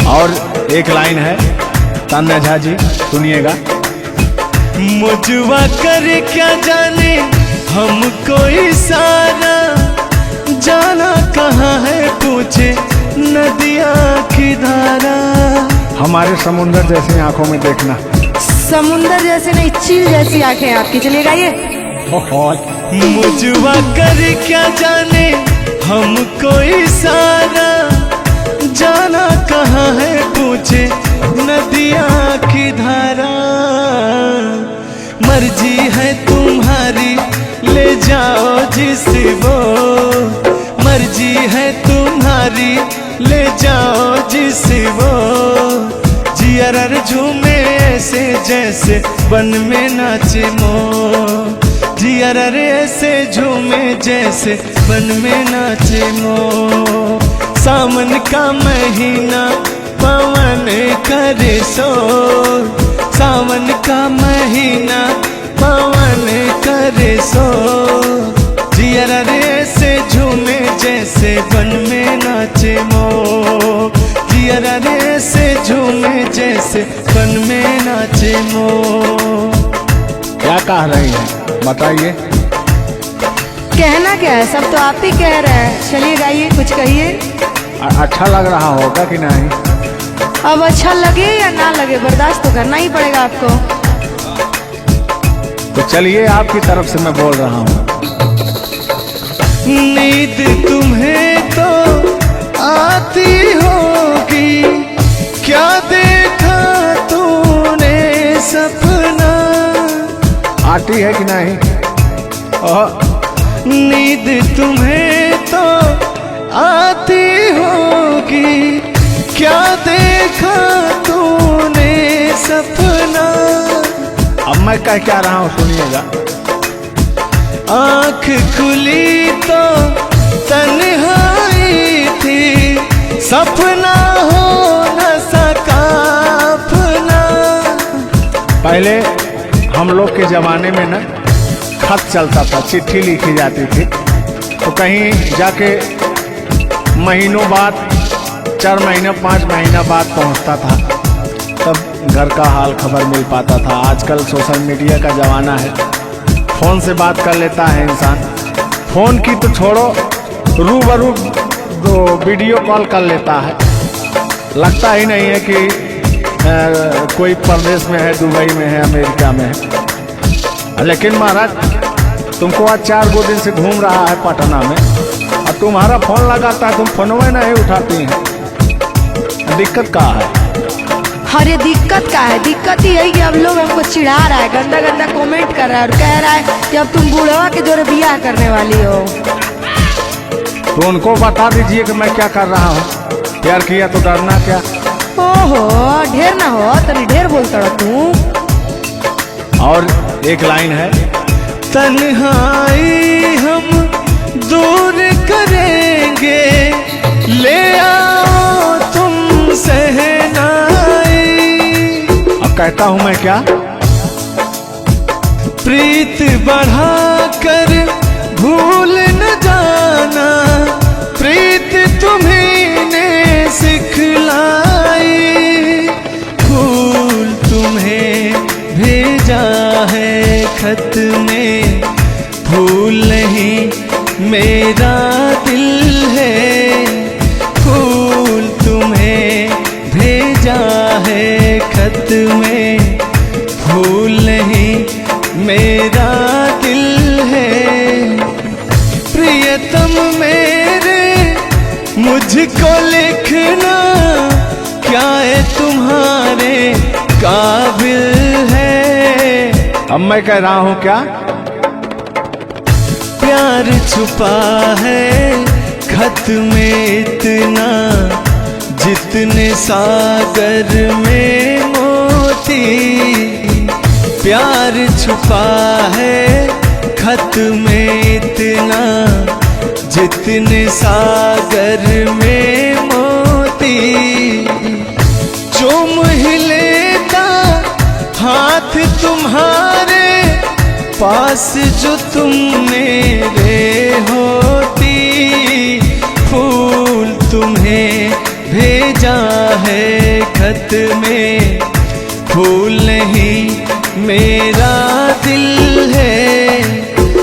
और एक लाइन है, तान्या झा जी सुनिएगा। मुझवा करे क्या जाने हमको इशारा, जाना कहाँ है पूछे नदिया की धारा। हमारे समुंदर जैसी आंखों में देखना। समुंदर जैसे नहीं, चील जैसी आंखें आपकी। चलिएगा ये। मुझवा करे क्या जाने हमको इशारा, जाना कहाँ है पूछे नदिया की धारा। मर्जी है तुम्हारी ले जाओ जिस वो, मर्जी है तुम्हारी ले जाओ जिस वो। जियर झूमे ऐसे जैसे बन में नाचे मो, जियर ऐसे झूमे जैसे बन में नाचे मो। सावन का महीना पवन करे शोर, सावन का महीना पवन करे शोर। जियर ऐसे झूमे जैसे बन में नाचे मो, जियर ऐसे झूमे जैसे बन में नाचे मो। क्या कह रही हैं बताइए। कहना क्या है, सब तो आप ही कह रहे हैं। चलिए गाइए, कुछ कहिए। अच्छा लग रहा होगा कि नहीं? अब अच्छा लगे या ना लगे, बर्दाश्त तो करना ही पड़ेगा आपको। तो चलिए, आपकी तरफ से मैं बोल रहा हूँ। नींद तुम्हें तो आती होगी, क्या देखा तूने सपना। आती है कि नहीं? नींद तुम्हें तो आती होगी, क्या देखा तूने सपना। अब मैं कह क्या रहा हूँ सुनिएगा। आँख खुली तो तन्हाई थी, सपना हो न सका अपना। पहले हम लोग के जमाने में ना खत चलता था, चिट्ठी लिखी जाती थी, तो कहीं जाके महीनों बाद, 4 महीना 5 महीना बाद पहुंचता था, तब घर का हाल खबर मिल पाता था। आजकल सोशल मीडिया का ज़माना है, फ़ोन से बात कर लेता है इंसान। फ़ोन की तो छोड़ो, रूबरू दो वीडियो कॉल कर लेता है। लगता ही नहीं है कि कोई प्रदेश में है, दुबई में है, अमेरिका में है। लेकिन महाराज, तुमको आज 4 दिन से घूम रहा है पटना में, और तुम्हारा फोन लगाता है, तुम फोनवे नहीं उठाती हैं। दिक्कत क्या है? अरे दिक्कत क्या है? दिक्कत ही है कि अब लोग हमको चिढ़ा रहा है, गंदा गंदा कमेंट कर रहा है और कह रहा है कि अब तुम बूढ़वा के जोड़े बियाह करने वाली हो। तो उनको बता दीजिए कि मैं क्या कर रहा हूँ। प्यार किया तो डरना क्या? ओहो, ढेर ना हो, तनी ढेर बोलता रहो तू। और एक लाइन है, तन्हाई हम दूर करेंगे, ले आओ तुम सहनाई। अब कहता हूँ मैं क्या? प्रीत बढ़ाकर भूल न जाना, प्रीत तुम्हीं ने सिखलाई। फूल तुम्हें भेजा है खत में, फूल नहीं मेरा दिल है। फूल तुम्हें भेजा है खत में फूल नहीं मेरा दिल है। प्रियतम मेरे मुझको लिखना क्या है तुम्हारे काबिल है। अब मैं कह रहा हूँ क्या? प्यार छुपा है खत में इतना जितने सागर में मोती। प्यार छुपा है खत में इतना जितने सागर में मोती। चूम ही लेता हाथ तुम्हारे पास जो तुम मेरे होती। फूल तुम्हें भेजा है खत में, फूल नहीं मेरा दिल है।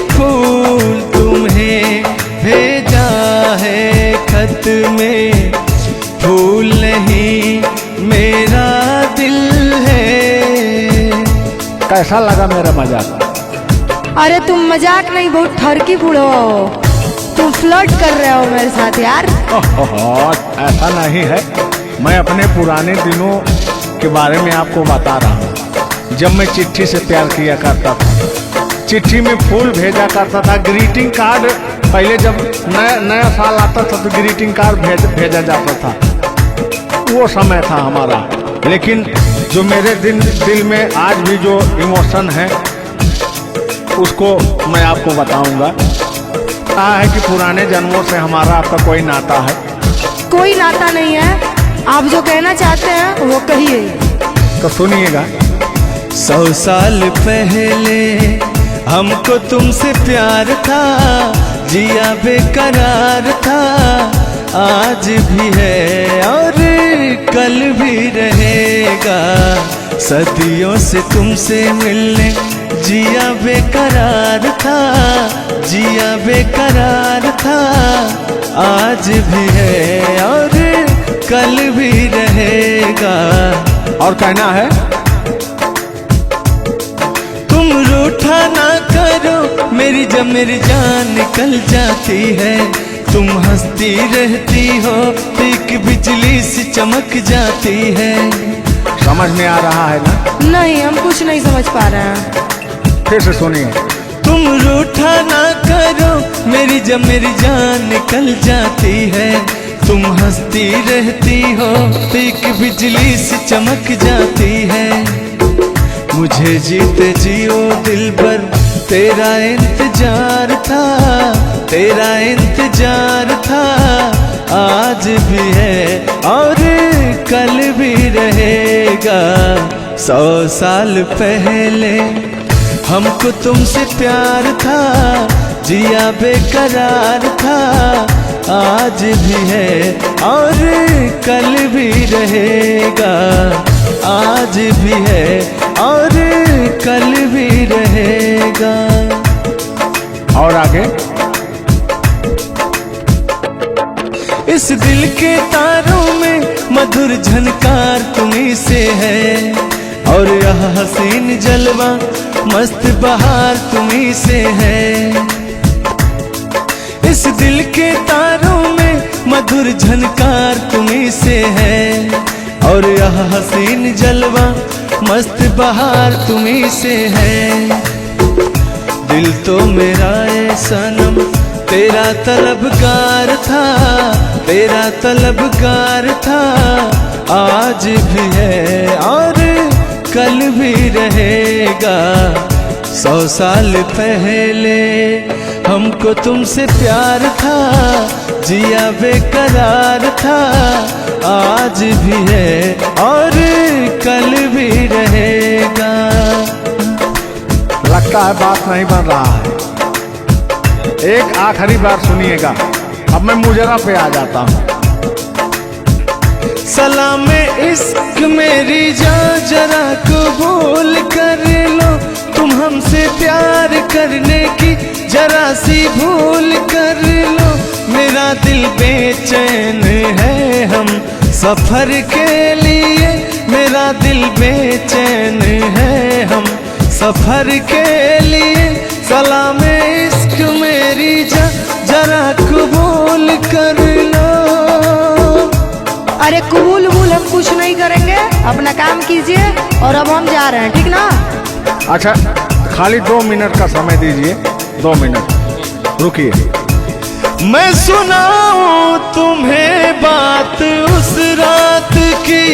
फूल तुम्हें भेजा है खत में, फूल नहीं मेरा दिल है। कैसा लगा मेरा मजाक? अरे तुम मजाक नहीं, बहुत ठरकी बूढ़ो हो। तुम फ्लर्ट कर रहे हो मेरे साथ यार। ऐसा नहीं है, मैं अपने पुराने दिनों के बारे में आपको बता रहा हूँ। जब मैं चिट्ठी से प्यार किया करता था, चिट्ठी में फूल भेजा करता था, ग्रीटिंग कार्ड। पहले जब नया साल आता था तो ग्रीटिंग कार्ड भेजा जाता था, वो समय था हमारा। लेकिन जो मेरे दिल में आज भी जो इमोशन है उसको मैं आपको बताऊंगा। कहा है कि पुराने जन्मों से हमारा आपका कोई नाता है। कोई नाता नहीं है, आप जो कहना चाहते हैं वो कहिए। तो सुनिएगा। 100 साल पहले हमको तुमसे प्यार था, जिया बेकरार था, आज भी है और कल भी रहेगा। सदियों से तुमसे मिलने जिया बेकरार था, जिया बेकरार था, आज भी है और कल भी रहेगा। और कहना है, तुम रूठा ना करो मेरी जब मेरी जान निकल जाती है। तुम हंसती रहती हो एक बिजली सी चमक जाती है। समझ में आ रहा है ना? नहीं, हम कुछ नहीं समझ पा रहे हैं। फिर से सुनिए। तुम रूठा ना करो मेरी जब मेरी जान निकल जाती है। तुम हंसती रहती हो एक बिजली सी चमक जाती है। मुझे जीते जियो दिल भर तेरा इंतजार था, तेरा इंतजार था, आज भी है और कल भी रहेगा। 100 साल पहले हमको तुमसे प्यार था, जिया बेकरार था, आज भी है और कल भी रहेगा। आज भी है और कल भी रहेगा। और आगे, इस दिल के तारों में मधुर झनकार तुम्हीं से है और यह हसीन जलवा मस्त बहार तुम्हीं से है। इस दिल के तारों में मधुर झनकार तुम्हीं से है और यह हसीन जलवा मस्त बहार तुम्हीं से है। दिल तो मेरा है सनम तेरा तलबगार था, तेरा तलबगार था, आज भी है और कल भी रहेगा। 100 साल पहले हमको तुमसे प्यार था, जिया बेकरार था, आज भी है और कल भी रहेगा। लगता है बात नहीं बन रहा है। एक आखिरी बार सुनिएगा, अब मैं मुजरा पे आ जाता हूँ। सलाम इश्क मेरी जान जरा कबूल कर लो, तुम हमसे प्यार करने की जरा सी भूल कर लो। मेरा दिल बेचैन है हम सफर के लिए, मेरा दिल बेचैन है, हम सफर के लिए। सलाम इश्क मेरी जरा कबूल कर लो। अरे कबूल वबूल हम कुछ नहीं करेंगे, अपना काम कीजिए और अब हम जा रहे हैं, ठीक ना? अच्छा खाली 2 मिनट का समय दीजिए, 2 मिनट रुकिए। मैं सुनाऊं तुम्हें बात उस रात की,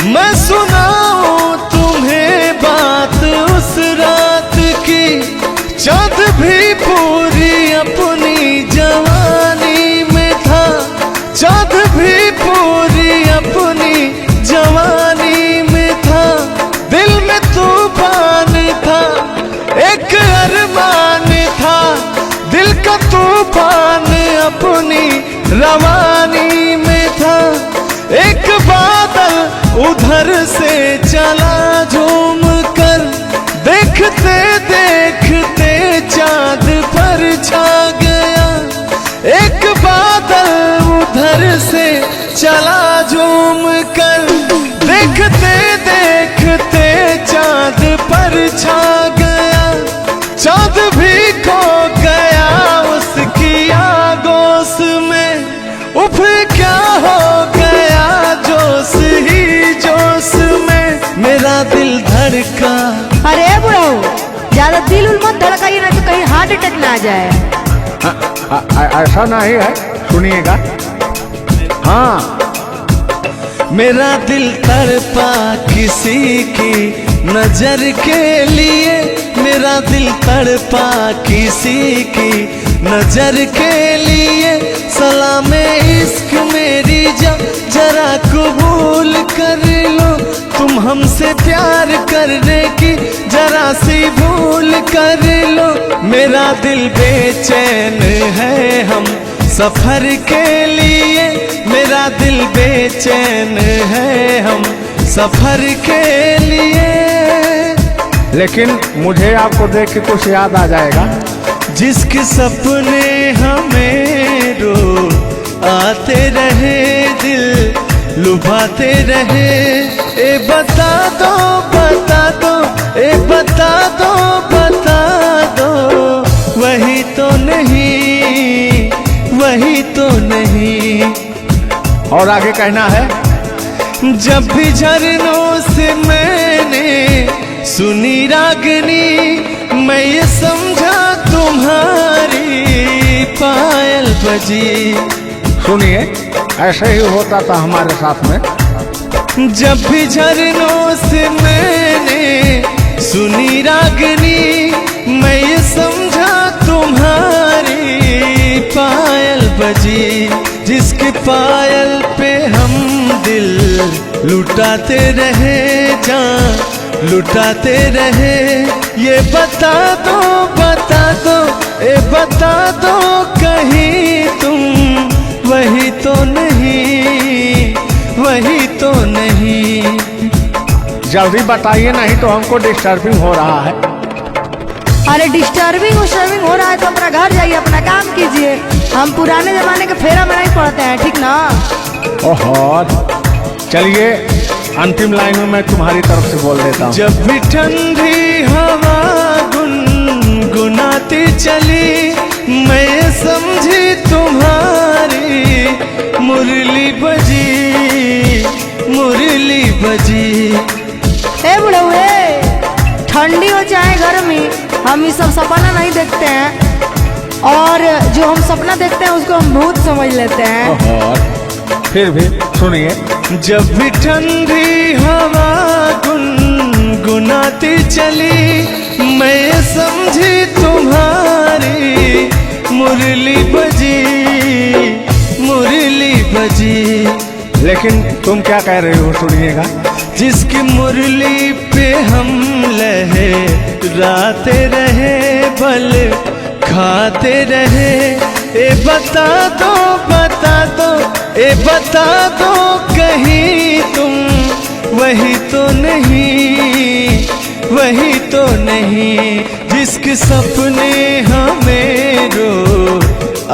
मैं सुनाऊं तुम्हें बात उस रात की। चाँद भी पूरी अपनी जवानी में था, चाँद भी पूरी अपनी जवानी में था। दिल में तूफान था, एक अरमान था, दिल का तूफान अपनी रवानी में था। एक बादल उधर से चला झूम कर, देखते देखते चाँद पर छा गया। एक बादल उधर से चला झूम कर, देखते देखते चाँद पर छा गया। चाँद भी खो गया उसकी आगोश में, उफ क्या हो गया जोश ही जोश में। मेरा दिल धड़का। अरे बुढ़ाऊ, ज्यादा दिल उल मत धड़काइए ना तो कहीं हार्ट अटैक ना आ जाए। ऐसा नहीं है, सुनिएगा। हाँ मेरा दिल तड़पा किसी की नजर के लिए, मेरा दिल तड़पा किसी की नजर के लिए। सलाम इश्क मेरी जरा कबूल कर लो। तुम हमसे प्यार करने की जरा सी भूल कर लो। मेरा दिल बेचैन है, हम सफर के लिए। मेरा दिल बेचैन है, हम सफर के लिए। लेकिन मुझे आपको देख के कुछ याद आ जाएगा। जिसके सपने हमें रो आते रहे, दिल लुभाते रहे। ए बता दो बता दो, ए बता दो बता दो, वही तो नहीं, वही तो नहीं। और आगे कहना है। जब भी झरनों से मैंने सुनी रागनी, मैं ये समझा तुम्हारी पायल बजी। सुनिए, ऐसे ही होता था हमारे साथ में। जब भी झरनों से मैंने सुनी रागनी, मैं ये समझा तुम्हारी पायल बजी। जिसके पायल पे हम दिल लुटाते रहे, जान लुटाते रहे। ये बता दो बता दो, ए बता दो कहीं तुम वही तो नहीं, वही तो नहीं। जल्दी बताइए, नहीं तो हमको डिस्टर्बिंग हो रहा है। अरे डिस्टर्बिंग हो रहा है तो अपना घर जाइए, अपना काम कीजिए। हम पुराने जमाने के फेरा में नहीं पड़ते हैं, ठीक ना? ओहो, चलिए अंतिम लाइन में मैं तुम्हारी तरफ से बोल देता हूँ। जब भी ठंडी हवा गुनगुनाती चली, मैं समझी तुम्हारी मुरली बजी, मुरली बजी। ए बुढ़ऊ, ठंडी हो चाहे गर्मी, हम ये सब सपना नहीं देखते हैं। और जो हम सपना देखते हैं उसको हम भूत समझ लेते हैं। ओहो, फिर भी सुनिए। जब भी ठंडी हवा गुनगुनाती चली, मैं समझी तुम्हारी मुरली बजी, मुरली बजी। लेकिन तुम क्या कह रहे हो, सुनिएगा। जिसकी मुरली पे हम लहराते रहे, बल खाते रहे। ए बता दो बता दो, ए बता दो कहीं तुम वही तो नहीं, वही तो नहीं। जिसके सपने हमें रो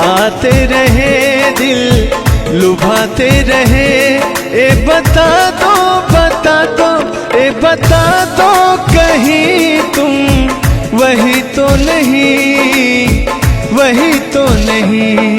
आते रहे, दिल लुभाते रहे। ए बता दो बता दो, ए बता दो कहीं तुम वही तो नहीं, वही तो नहीं।